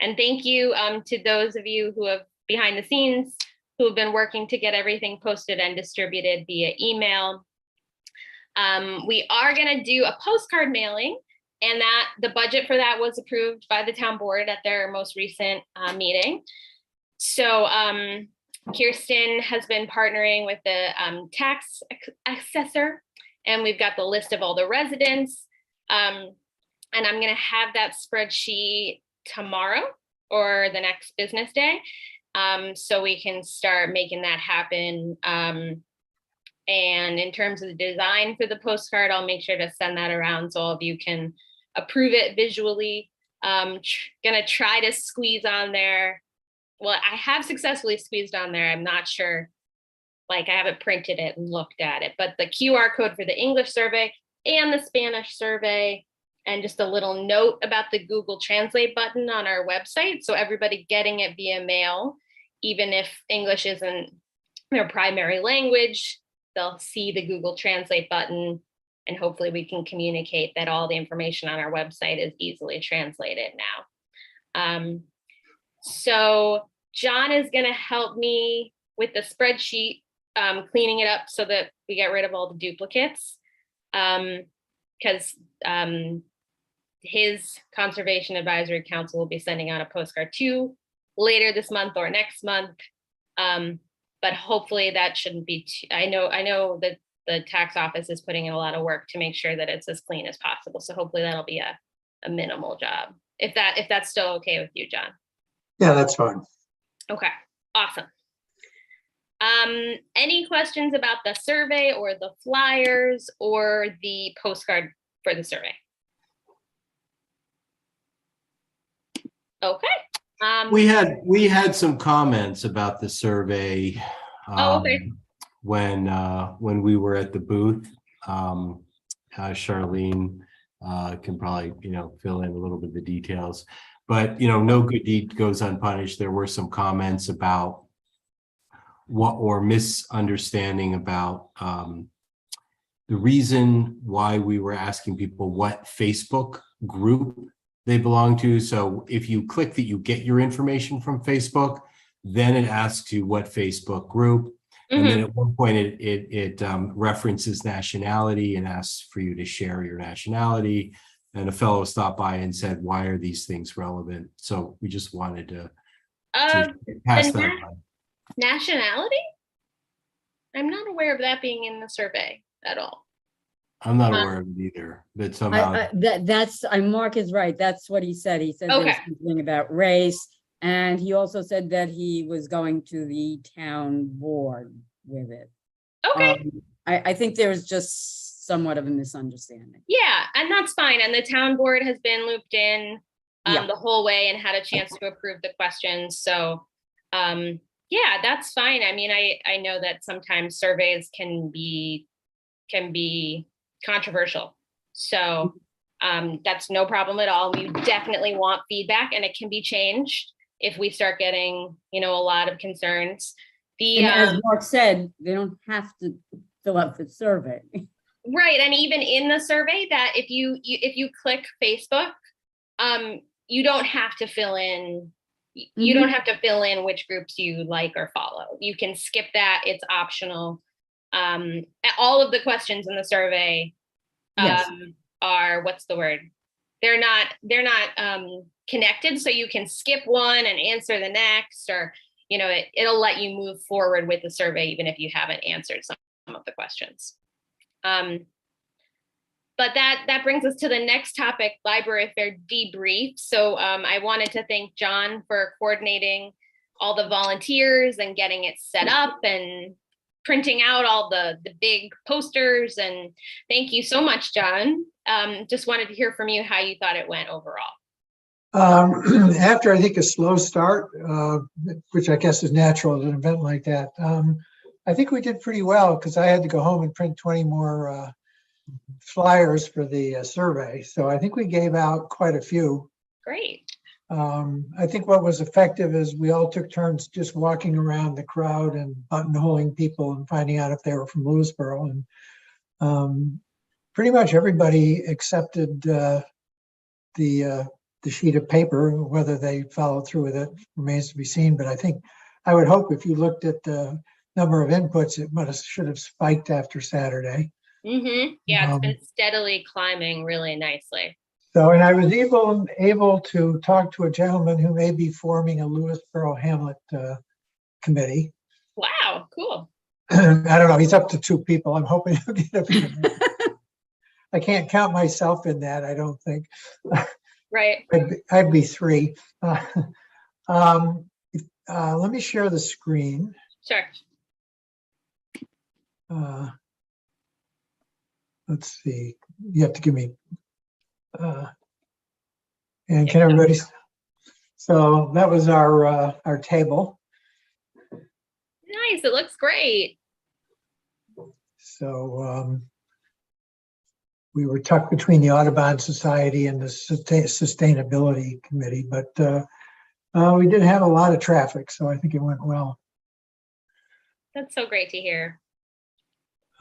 And thank you to those of you who have behind the scenes who have been working to get everything posted and distributed via email. We are going to do a postcard mailing, and that the budget for that was approved by the town board at their most recent meeting. So Kirsten has been partnering with the tax assessor, and we've got the list of all the residents. And I'm going to have that spreadsheet tomorrow or the next business day, so we can start making that happen. And in terms of the design for the postcard, I'll make sure to send that around so all of you can approve it visually. Gonna try to squeeze on there well, I have successfully squeezed on there. I'm not sure, like I haven't printed it and looked at it, but the QR code for the English survey and the Spanish survey, and just a little note about the Google Translate button on our website. So everybody getting it via mail, even if English isn't their primary language, they'll see the Google Translate button, and hopefully we can communicate that all the information on our website is easily translated now. So John is going to help me with the spreadsheet, cleaning it up so that we get rid of all the duplicates. Because his Conservation Advisory Council will be sending out a postcard too later this month or next month. But hopefully that shouldn't be, I know that the tax office is putting in a lot of work to make sure that it's as clean as possible. So hopefully that'll be a minimal job. If that's still okay with you, John. Yeah, that's fine. Okay, awesome. Any questions about the survey or the flyers or the postcard for the survey? Okay. We had some comments about the survey. Okay. When we were at the booth. Charlene can probably, fill in a little bit of the details, but, no good deed goes unpunished. There were some comments about misunderstanding about the reason why we were asking people what Facebook group they belong to. So if you click that you get your information from Facebook, then it asks you what Facebook group. And then at one point it references nationality and asks for you to share your nationality. And a fellow stopped by and said, why are these things relevant? So we just wanted to pass that on. Nationality? I'm not aware of that being in the survey at all. I'm not aware of it either, but somehow. Mark is right. That's what he said. He said there was something about race. And he also said that he was going to the town board with it. Okay. I think there's just somewhat of a misunderstanding. Yeah, and that's fine. And the town board has been looped in the whole way and had a chance to approve the questions. So yeah, that's fine. I mean, I know that sometimes surveys can be controversial. So that's no problem at all. We definitely want feedback, and it can be changed if we start getting, a lot of concerns. And as Mark said, they don't have to fill out the survey. Right, and even in the survey, that if you click Facebook, you don't have to fill in. You don't have to fill in which groups you like or follow. You can skip that; it's optional. All of the questions in the survey are, what's the word? They're not connected, so you can skip one and answer the next, or it'll let you move forward with the survey even if you haven't answered some of the questions. But that brings us to the next topic, library fair debrief. So I wanted to thank John for coordinating all the volunteers and getting it set up and printing out all the big posters. And thank you so much, John. Just wanted to hear from you how you thought it went overall. After I think a slow start, which I guess is natural at an event like that, I think we did pretty well because I had to go home and print 20 more flyers for the survey. So I think we gave out quite a few. Great. I think what was effective is we all took turns just walking around the crowd and buttonholing people and finding out if they were from Lewisboro. And pretty much everybody accepted the sheet of paper. Whether they followed through with it remains to be seen. But I would hope if you looked at the number of inputs, it should have spiked after Saturday. Yeah, it's been steadily climbing really nicely. So, and I was able to talk to a gentleman who may be forming a Lewisboro Hamlet committee. Wow, cool. I don't know. He's up to 2 people. I'm hoping he'll get a I can't count myself in that, I don't think. Right. I'd be 3. Let me share the screen. Sure. Let's see. You have to give me. And can everybody So that was our table. Nice, it looks great. So we were tucked between the Audubon Society and the Sustainability Committee, but we did have a lot of traffic, so I think it went well. That's so great to hear.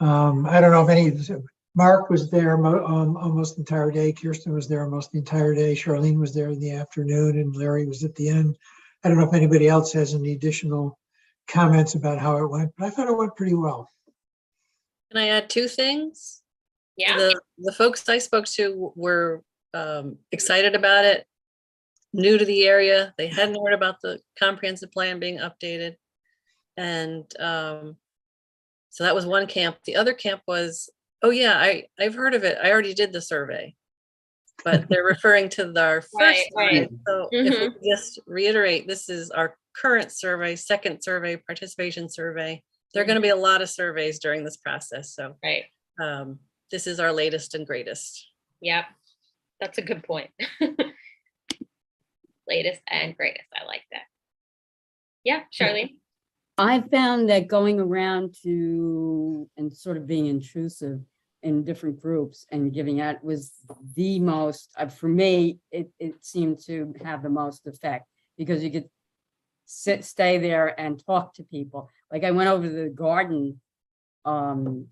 I don't know if Mark was there almost the entire day. Kirsten was there almost the entire day. Charlene was there in the afternoon, and Larry was at the end. I don't know if anybody else has any additional comments about how it went, but I thought it went pretty well. Can I add two things? Yeah. The folks I spoke to were excited about it, new to the area. They hadn't heard about the comprehensive plan being updated. And so that was one camp. The other camp was, oh yeah, I've heard of it. I already did the survey. But they're referring to our first Right. survey. So if we just reiterate, this is our current survey, second survey, participation survey. There are going to be a lot of surveys during this process. So Right. this is our latest and greatest. Yep. That's a good point. Latest and greatest. I like that. Yeah, Charlene. I found that going around to and sort of being intrusive in different groups and giving out was the most, for me, it seemed to have the most effect because you could stay there and talk to people. Like I went over to the garden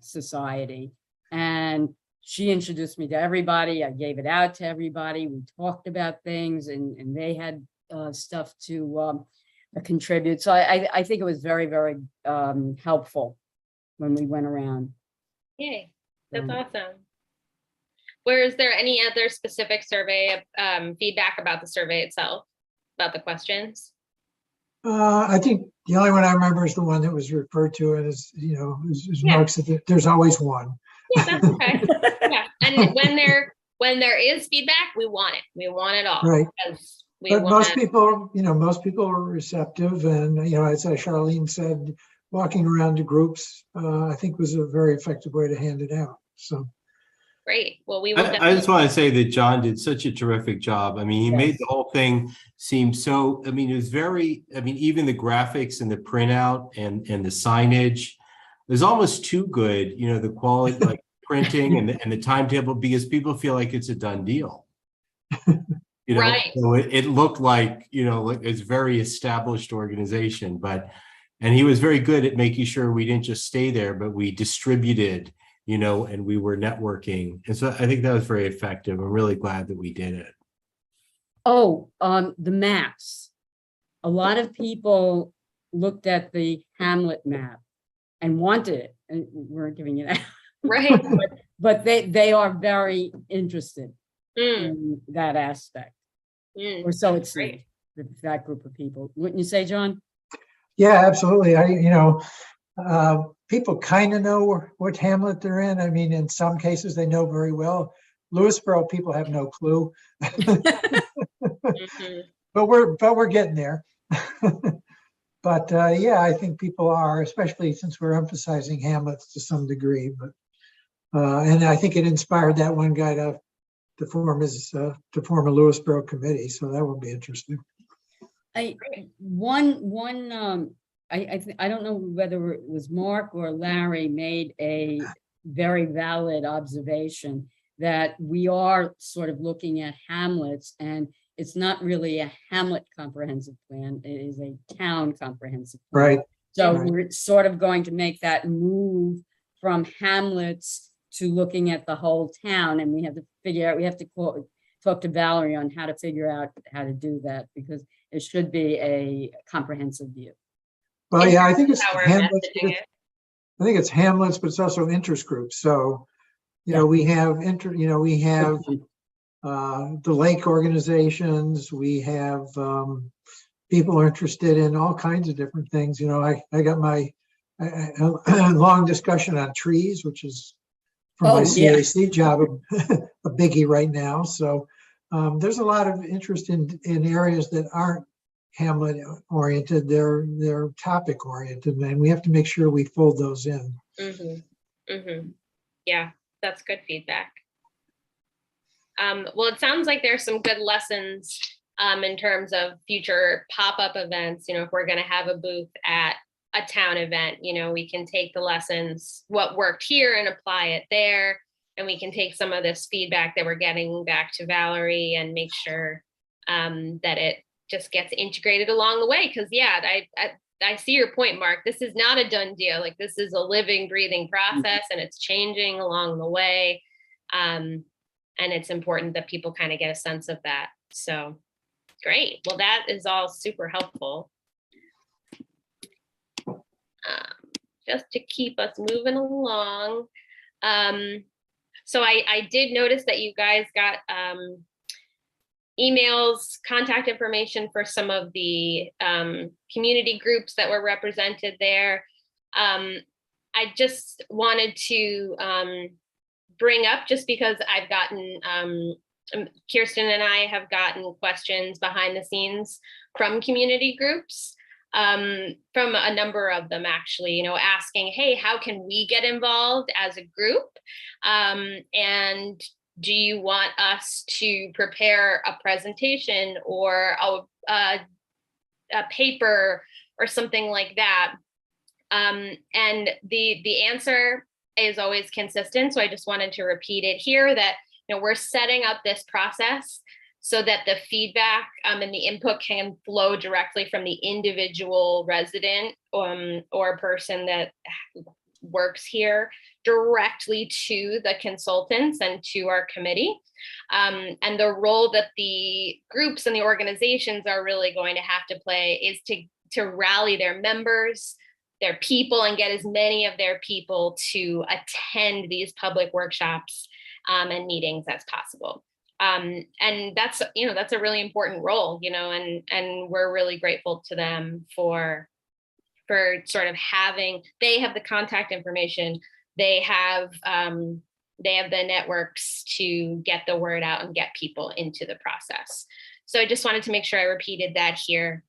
society and she introduced me to everybody. I gave it out to everybody. We talked about things and they had stuff to contribute. So I think it was very, very helpful when we went around. Yay. That's awesome. Is there any other specific survey feedback about the survey itself, about the questions? I think the only one I remember is the one that was referred to as, as Mark said, there's always one. Yeah, that's okay. Yeah, and when there is feedback, we want it. We want it all. Right. But most people, people are receptive, and as Charlene said, walking around to groups, I think was a very effective way to hand it out. So great. Well, we will. I just want to say that John did such a terrific job. I mean, he made the whole thing seem so, it was very, even the graphics and the printout and the signage was almost too good, the quality, like printing and the timetable, because people feel like it's a done deal. Right. So it looked like, like it's a very established organization, and he was very good at making sure we didn't just stay there, but we distributed, and we were networking. And so I think that was very effective. I'm really glad that we did it. Oh, the maps. A lot of people looked at the Hamlet map and wanted it, and we weren't giving it out. Right. but they are very interested in that aspect. Or so it seems, that group of people. Wouldn't you say, John? yeah, absolutely. People kind of know what Hamlet they're in. In some cases they know very well. Lewisboro people have no clue. But we're getting there. But yeah, I think people are, especially since we're emphasizing Hamlets to some degree. But and I think it inspired that one guy to form a Lewisboro committee. So that will be interesting. I don't know whether it was Mark or Larry made a very valid observation that we are sort of looking at hamlets, and it's not really a hamlet comprehensive plan, it is a town comprehensive plan. Right. So we're sort of going to make that move from hamlets to looking at the whole town, and we have to figure out, we have to talk to Valerie on how to figure out how to do that, because it should be a comprehensive view. Well, yeah, I think it's How we're Hamlets. messaging it. I think it's Hamlets, but it's also interest groups. So, we have the lake organizations. We have people are interested in all kinds of different things. I got my long discussion on trees, which is from my CAC job a biggie right now. So there's a lot of interest in areas that aren't Hamlet oriented, they're topic oriented, and we have to make sure we fold those in. Yeah, that's good feedback. Well, it sounds like there's some good lessons in terms of future pop-up events. You know, if we're going to have a booth at a town event, you know, we can take the lessons, what worked here, and apply it there. And we can take some of this feedback that we're getting back to Valerie and make sure that it just gets integrated along the way. Because yeah, I see your point, Mark. This is not a done deal. Like, this is a living, breathing process, and it's changing along the way. And it's important that people kind of get a sense of that. So great. Well, that is all super helpful. Just to keep us moving along. So I did notice that you guys got emails, contact information for some of the community groups that were represented there. I just wanted to bring up, just because I've gotten, Kirsten and I have gotten questions behind the scenes from community groups, from a number of them actually, you know, asking, hey, how can we get involved as a group? And do you want us to prepare a presentation or a paper or something like that? And the answer is always consistent. So I just wanted to repeat it here, that, you know, we're setting up this process so that the feedback and the input can flow directly from the individual resident or person that works here directly to the consultants and to our committee. And the role that the groups and the organizations are really going to have to play is to rally their members, their people, and get as many of their people to attend these public workshops and meetings as possible. And that's, you know, that's a really important role, you know, and we're really grateful to them for sort of having, they have the contact information, they have the networks to get the word out and get people into the process. So I just wanted to make sure I repeated that here.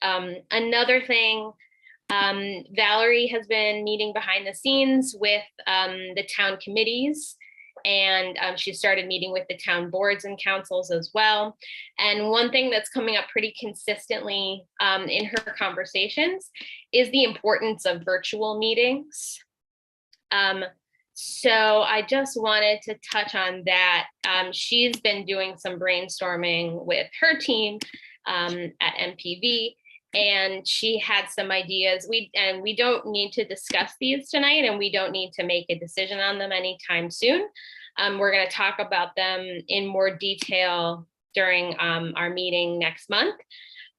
Another thing, Valerie has been meeting behind the scenes with the town committees, and she started meeting with the town boards and councils as well. And one thing that's coming up pretty consistently in her conversations is the importance of virtual meetings. So I just wanted to touch on that. She's been doing some brainstorming with her team at MPV, and she had some ideas. We don't need to discuss these tonight, and we don't need to make a decision on them anytime soon. We're going to talk about them in more detail during our meeting next month.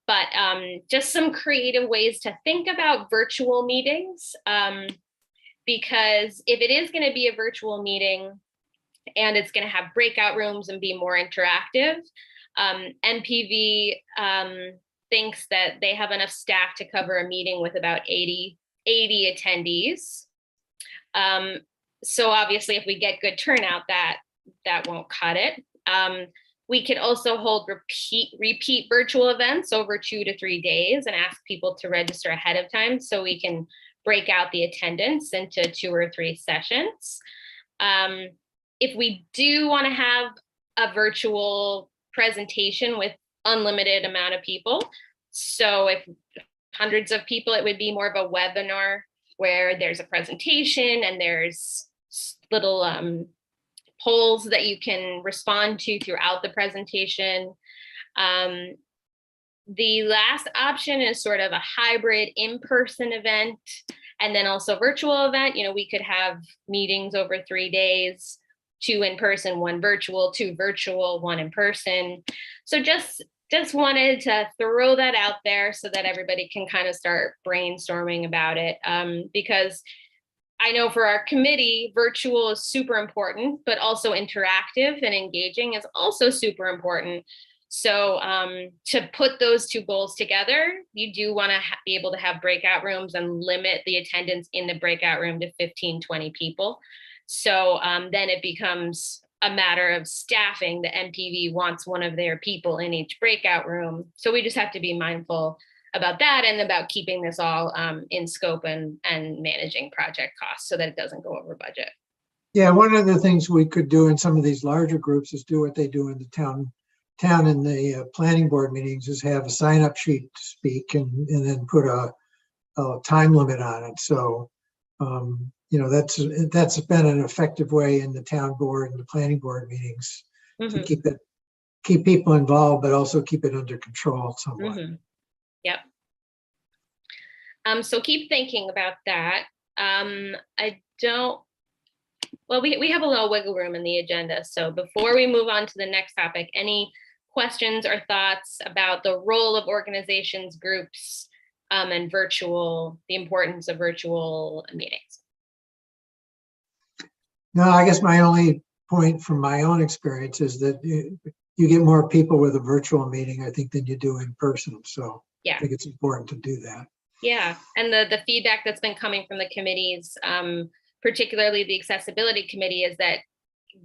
But just some creative ways to think about virtual meetings, because if it is going to be a virtual meeting and it's going to have breakout rooms and be more interactive, MPV thinks that they have enough staff to cover a meeting with about 80 attendees. So obviously, if we get good turnout, that won't cut it. We could also hold repeat virtual events over 2 to 3 days and ask people to register ahead of time so we can break out the attendance into 2 or 3 sessions. If we do want to have a virtual presentation with unlimited amount of people, so if hundreds of people, it would be more of a webinar where there's a presentation and there's little polls that you can respond to throughout the presentation. The last option is sort of a hybrid in-person event and then also virtual event. You know, we could have meetings over 3 days, 2 in person, 1 virtual, 2 virtual, 1 in person. So just wanted to throw that out there so that everybody can kind of start brainstorming about it, because I know for our committee, virtual is super important, but also interactive and engaging is also super important. So to put those 2 goals together, you do want to be able to have breakout rooms and limit the attendance in the breakout room to 15, 20 people. So then it becomes a matter of staffing. The MPV wants one of their people in each breakout room. So we just have to be mindful about that and about keeping this all in scope and managing project costs so that it doesn't go over budget. Yeah, one of the things we could do in some of these larger groups is do what they do in the town town in the planning board meetings is have a sign-up sheet to speak and then put a time limit on it. So, you know, that's been an effective way in the town board and the planning board meetings to keep people involved, but also keep it under control somewhat. Yep. So keep thinking about that. Well, we have a little wiggle room in the agenda. So before we move on to the next topic, any questions or thoughts about the role of organizations, groups, and the importance of virtual meetings? No, I guess my only point from my own experience is that you get more people with a virtual meeting, I think, than you do in person. So yeah, I think it's important to do that. Yeah, and the feedback that's been coming from the committees, particularly the accessibility committee, is that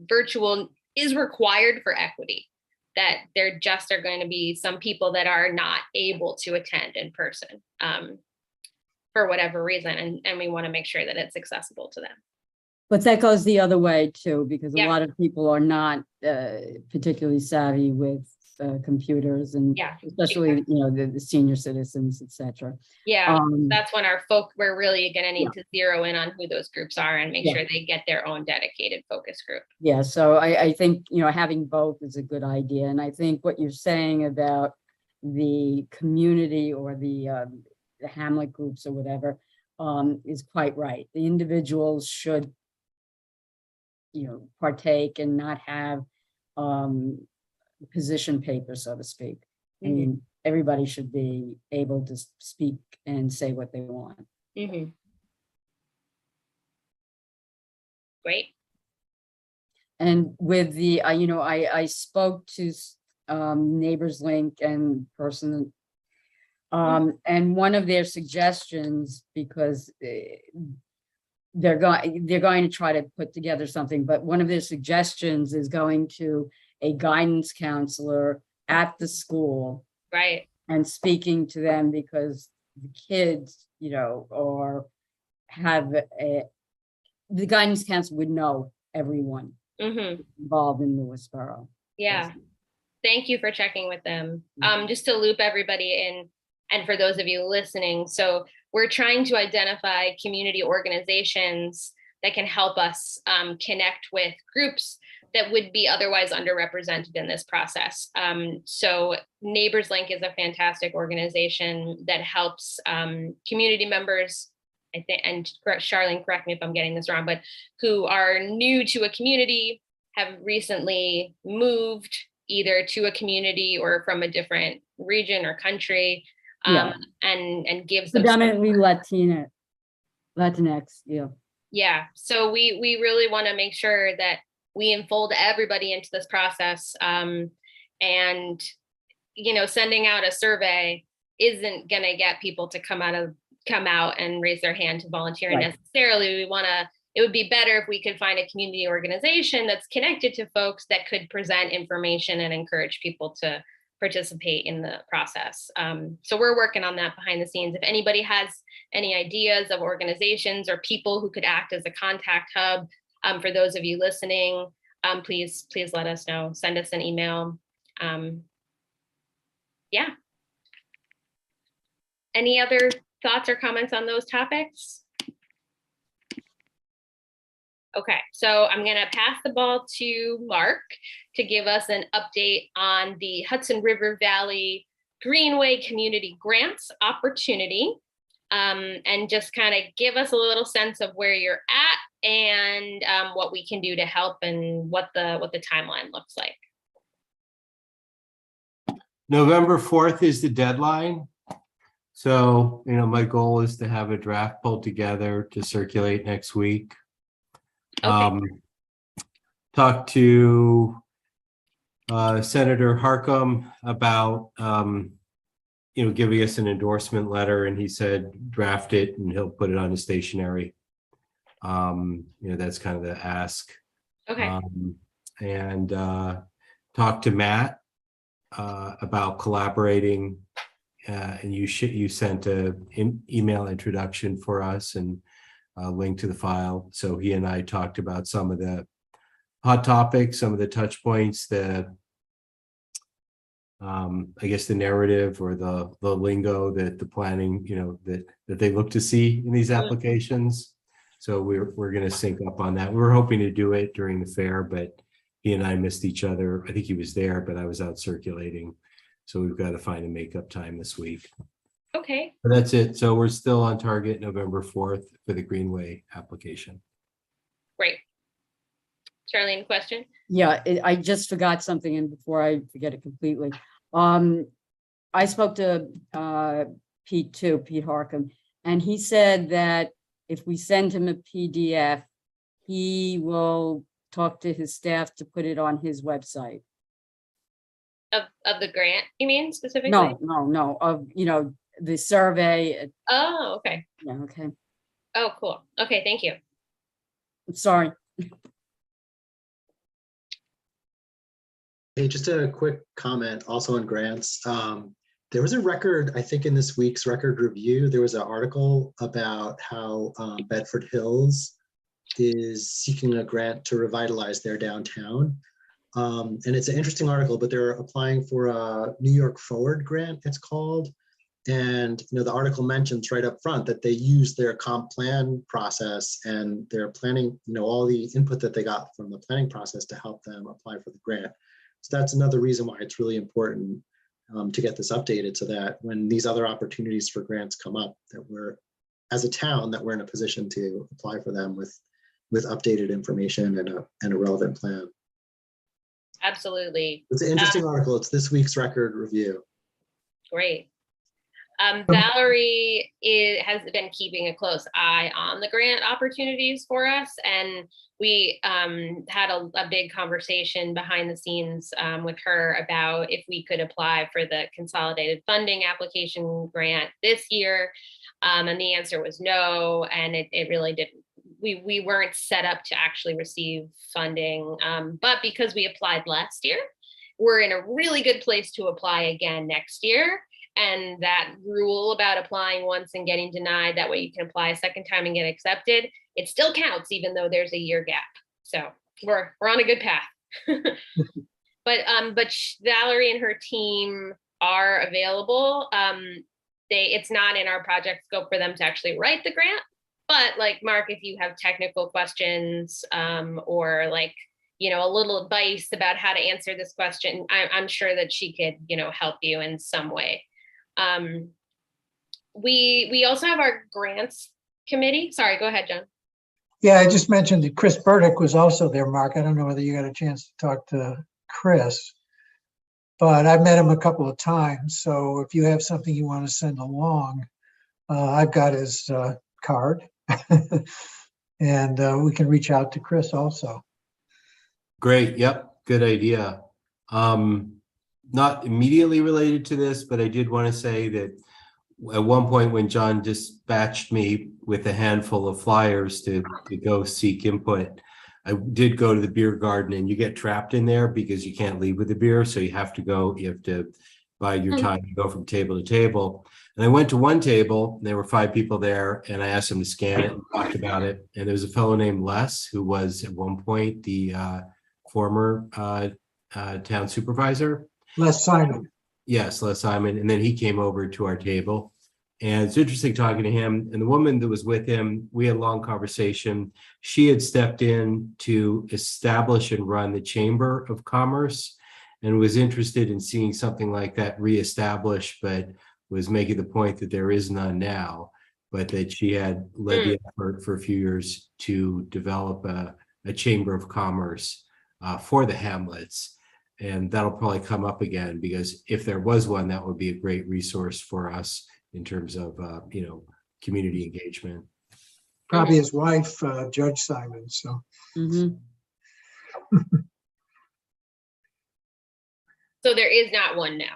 virtual is required for equity, that there just are going to be some people that are not able to attend in person for whatever reason, and we want to make sure that it's accessible to them. But that goes the other way too, because a Yeah. lot of people are not particularly savvy with computers, and Yeah, especially, exactly. you know, the senior citizens, etc. Yeah, that's when we're really going to need to zero in on who those groups are and make sure they get their own dedicated focus group. Yeah, so I think, you know, having both is a good idea. And I think what you're saying about the community or the Hamlet groups or whatever is quite right. The individuals should, you know, partake and not have position paper, so to speak. I mean, everybody should be able to speak and say what they want. Great. And with the, you know, I spoke to Neighbors Link and person, and one of their suggestions, because they're going to try to put together something, but one of their suggestions is going to a guidance counselor at the school, right, and speaking to them, because the kids, you know, the guidance counselor would know everyone involved in Lewisboro. Yeah, thank you for checking with them. Just to loop everybody in, and for those of you listening, so we're trying to identify community organizations that can help us connect with groups that would be otherwise underrepresented in this process. So Neighbors Link is a fantastic organization that helps community members, I think, and Charlene, correct me if I'm getting this wrong, but who are new to a community, have recently moved either to a community or from a different region or country, and gives them predominantly Latinx, yeah. So we really want to make sure that we enfold everybody into this process, and you know, sending out a survey isn't going to get people to come out and raise their hand to volunteer necessarily. It would be better if we could find a community organization that's connected to folks that could present information and encourage people to participate in the process. So we're working on that behind the scenes. If anybody has any ideas of organizations or people who could act as a contact hub, for those of you listening, please let us know. Send us an email. Yeah. Any other thoughts or comments on those topics? Okay, so I'm going to pass the ball to Mark to give us an update on the Hudson River Valley Greenway Community Grants opportunity, and just kind of give us a little sense of where you're at and what we can do to help and what the timeline looks like. November 4th is the deadline. So, you know, my goal is to have a draft pulled together to circulate next week. Okay. Talked to Senator Harcum about, you know, giving us an endorsement letter, and he said draft it and he'll put it on the stationery. You know, that's kind of the ask. Okay. And talked to Matt about collaborating, and you sent an email introduction for us and a link to the file. So he and I talked about some of the hot topics, some of the touch points, the I guess the narrative or the lingo that the planning, that they look to see in these applications. So we're going to sync up on that. We were hoping to do it during the fair, but he and I missed each other. I think he was there, but I was out circulating. So we've got to find a makeup time this week. Okay, But that's it. So we're still on target November 4th for the Greenway application. great. Charlene, question? Yeah, I just forgot something, and before I forget it completely, I spoke to Pete Harcum, and he said that if we send him a PDF, he will talk to his staff to put it on his website. Of the grant, you mean specifically? No, of, the survey. Oh, okay. Yeah, okay. Oh, cool. Okay, thank you. I'm sorry. Hey, just a quick comment also on grants. There was a record, I think in this week's record review, there was an article about how Bedford Hills is seeking a grant to revitalize their downtown. And it's an interesting article, but they're applying for a New York Forward grant, it's called. And the article mentions right up front that they use their comp plan process and they're planning, all the input that they got from the planning process to help them apply for the grant. So that's another reason why it's really important to get this updated, so that when these other opportunities for grants come up, that we're, as a town, that we're in a position to apply for them with updated information and a relevant plan. Absolutely. It's an interesting article. It's this week's record review. Great. Valerie has been keeping a close eye on the grant opportunities for us, and we had a big conversation behind the scenes with her about if we could apply for the consolidated funding application grant this year, and the answer was no, and it really didn't. We weren't set up to actually receive funding, but because we applied last year, we're in a really good place to apply again next year. And that rule about applying once and getting denied, that way you can apply a second time and get accepted, it still counts even though there's a year gap. So we're on a good path. But Valerie and her team are available. It's not in our project scope for them to actually write the grant, but like Mark, if you have technical questions or like, a little advice about how to answer this question, I'm sure that she could, help you in some way. We also have our grants committee. Sorry, go ahead, John. Yeah, I just mentioned that Chris Burdick was also there, Mark. I don't know whether you got a chance to talk to Chris, but I've met him a couple of times. So if you have something you want to send along, I've got his card and we can reach out to Chris also. Great. Yep. Good idea. Not immediately related to this, but I did want to say that at one point when John dispatched me with a handful of flyers to go seek input, I did go to the beer garden, and you get trapped in there because you can't leave with the beer. So you have to buy your time to go from table to table. And I went to one table, and there were 5 people there, and I asked them to scan it and talked about it. And there was a fellow named Les, who was at one point the former town supervisor. Les Simon. Yes, Les Simon. And then he came over to our table. And it's interesting talking to him. And the woman that was with him, we had a long conversation. She had stepped in to establish and run the Chamber of Commerce and was interested in seeing something like that reestablished, but was making the point that there is none now, but that she had led the effort for a few years to develop a Chamber of Commerce for the hamlets. And that'll probably come up again, because if there was one, that would be a great resource for us in terms of, community engagement. Probably his wife, Judge Simon. So. So there is not one now.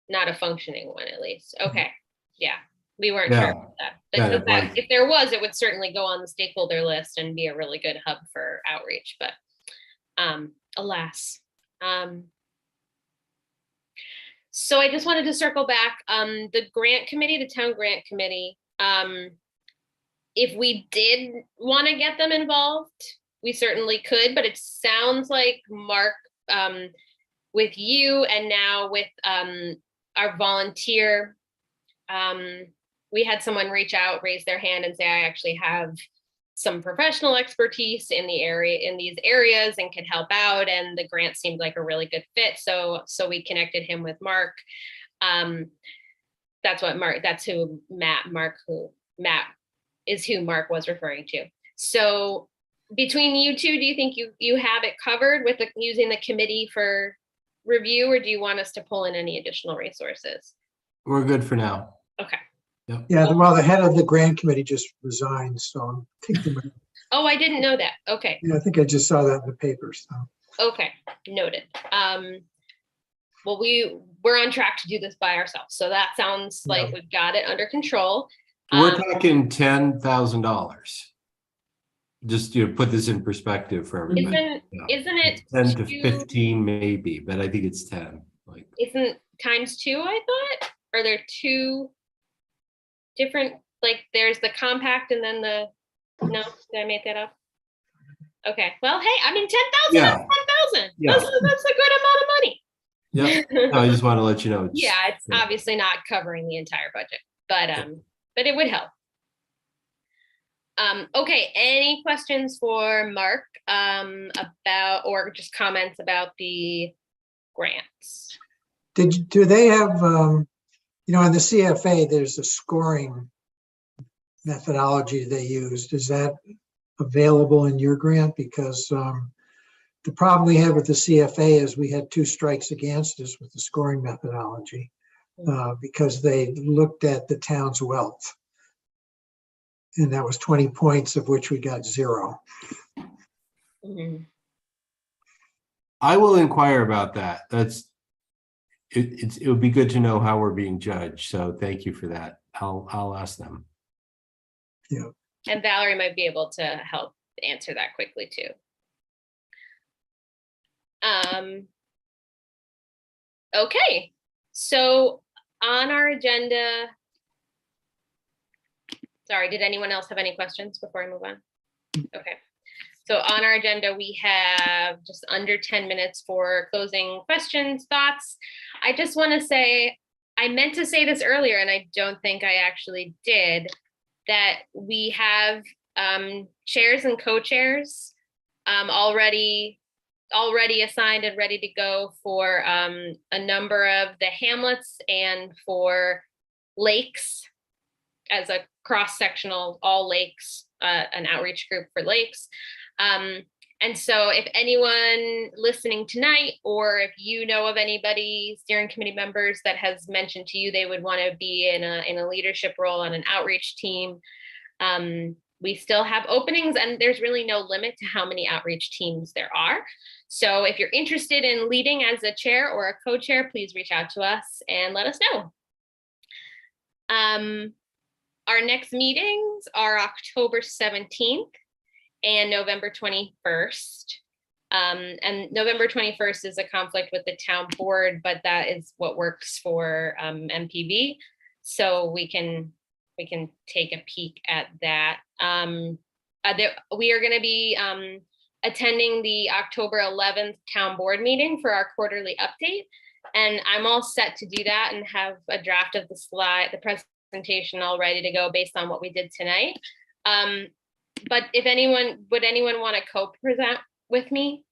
Not a functioning one, at least. Okay. Yeah. We weren't sure about that. If there was, it would certainly go on the stakeholder list and be a really good hub for outreach, but alas. So I just wanted to circle back. The grant committee, the town grant committee, if we did want to get them involved, we certainly could, but it sounds like Mark with you and now with our volunteer. We had someone reach out, raise their hand and say, I actually have some professional expertise in the area, in these areas, and can help out. And the grant seemed like a really good fit. So we connected him with Mark. That's who Matt is who Mark was referring to. So between you two, do you think you have it covered with using the committee for review, or do you want us to pull in any additional resources? We're good for now. Okay. Yep. Yeah, well, the head of the grant committee just resigned, so I'm thinking, Oh, I didn't know that. Okay. yeah, I think I just saw that in the papers. So. Okay. Noted. Well, we're on track to do this by ourselves. So that sounds like we've got it under control. We're talking $10,000. Just put this in perspective for everybody. Isn't it 10 to 15 maybe, but I think it's 10. Like, isn't times 2, I thought? Are there 2 different, like there's the compact and then no, did I make that up? Okay. Well, hey, I mean, 10,000, yeah. 10,000. Yeah. That's a good amount of money. Yeah. I just want to let you know. It's obviously not covering the entire budget, but it would help. Okay, any questions for Mark about, or just comments about the grants? Do they have, in the CFA, there's a scoring methodology they used. Is that available in your grant? Because the problem we had with the CFA is we had 2 strikes against us with the scoring methodology because they looked at the town's wealth. And that was 20 points, of which we got 0. Mm-hmm. I will inquire about that. It would be good to know how we're being judged. So thank you for that. I'll ask them. Yeah. And Valerie might be able to help answer that quickly too. Okay, so on our agenda, sorry, did anyone else have any questions before I move on? Okay, so on our agenda, we have just under 10 minutes for closing questions, thoughts. I just want to say, I meant to say this earlier, and I don't think I actually did, that we have chairs and co-chairs already assigned and ready to go for a number of the hamlets and for lakes as a cross-sectional, all lakes, an outreach group for lakes. And so if anyone listening tonight, or if you know of anybody, steering committee members that has mentioned to you they would want to be in a leadership role on an outreach team, we still have openings, and there's really no limit to how many outreach teams there are. So if you're interested in leading as a chair or a co-chair, please reach out to us and let us know. Our next meetings are October 17th and November 21st. And November 21st is a conflict with the town board, but that is what works for MPV. So we can take a peek at that. We are going to be attending the October 11th town board meeting for our quarterly update. And I'm all set to do that and have a draft of the presentation all ready to go based on what we did tonight. But would anyone want to co-present with me?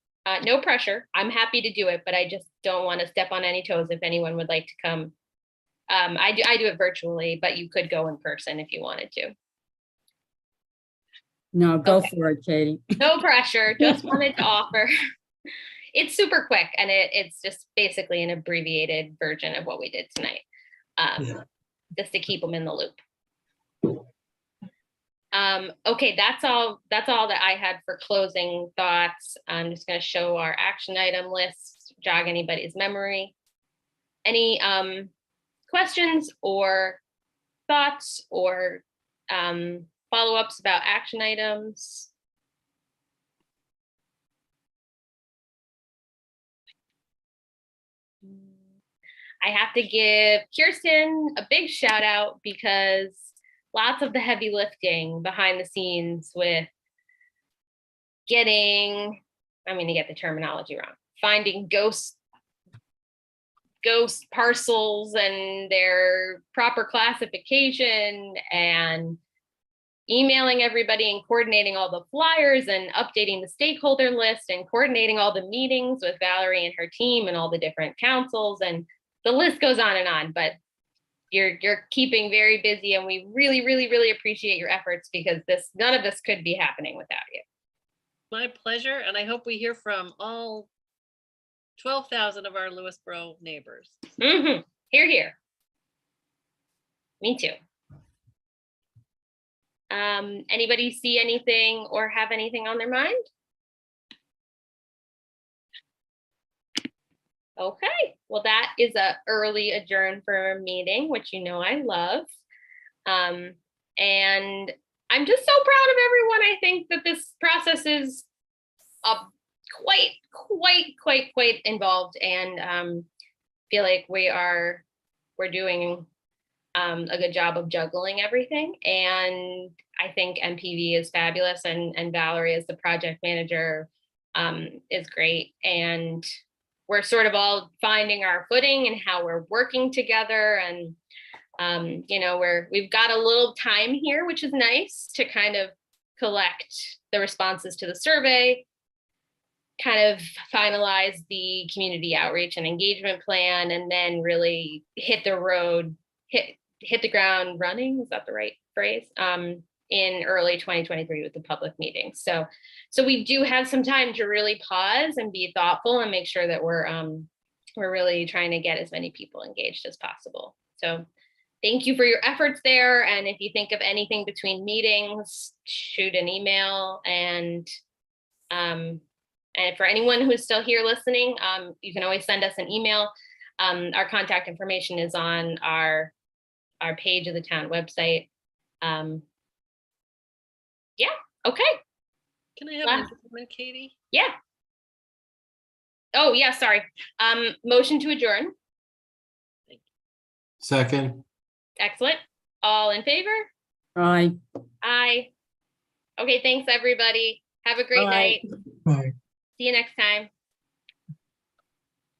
No pressure. I'm happy to do it, but I just don't want to step on any toes if anyone would like to come. I do it virtually, but you could go in person if you wanted to. No, go Okay. for it, Katie. No pressure. Just wanted to offer. It's super quick, and it's just basically an abbreviated version of what we did tonight, just to keep them in the loop. Okay, that's all that I had for closing thoughts. I'm just going to show our action item list, jog anybody's memory. Any questions or thoughts or follow-ups about action items? I have to give Kirsten a big shout out because lots of the heavy lifting behind the scenes with getting, I'm going to get the terminology wrong, finding ghost ghost parcels and their proper classification, and emailing everybody and coordinating all the flyers and updating the stakeholder list and coordinating all the meetings with Valerie and her team and all the different councils, and the list goes on and on. But you're keeping very busy, and we really, really, really appreciate your efforts, because none of this could be happening without you. My pleasure, and I hope we hear from all 12,000 of our Lewisboro neighbors. Mm-hmm. Here, here. Me too. Anybody see anything or have anything on their mind? Okay, well, that is a early adjourn for a meeting, which you know I love. And I'm just so proud of everyone. I think that this process is quite involved, and feel like we're doing a good job of juggling everything. And I think MPV is fabulous, and Valerie as the project manager is great. And we're sort of all finding our footing and how we're working together. And you know, we've got a little time here, which is nice, to kind of collect the responses to the survey, kind of finalize the community outreach and engagement plan, and then really hit the road, hit the ground running. Is that the right phrase? In early 2023 with the public meeting. So we do have some time to really pause and be thoughtful and make sure that we're really trying to get as many people engaged as possible. So thank you for your efforts there. And if you think of anything between meetings, shoot an email. And for anyone who's still here listening, you can always send us an email. Our contact information is on our page of the town website. Yeah, okay. Can I have an adjournment, Katie? Yeah. Oh, yeah, sorry. Motion to adjourn. Second. Excellent. All in favor? Aye. Aye. Okay, thanks, everybody. Have a great Bye. night. Right. See you next time.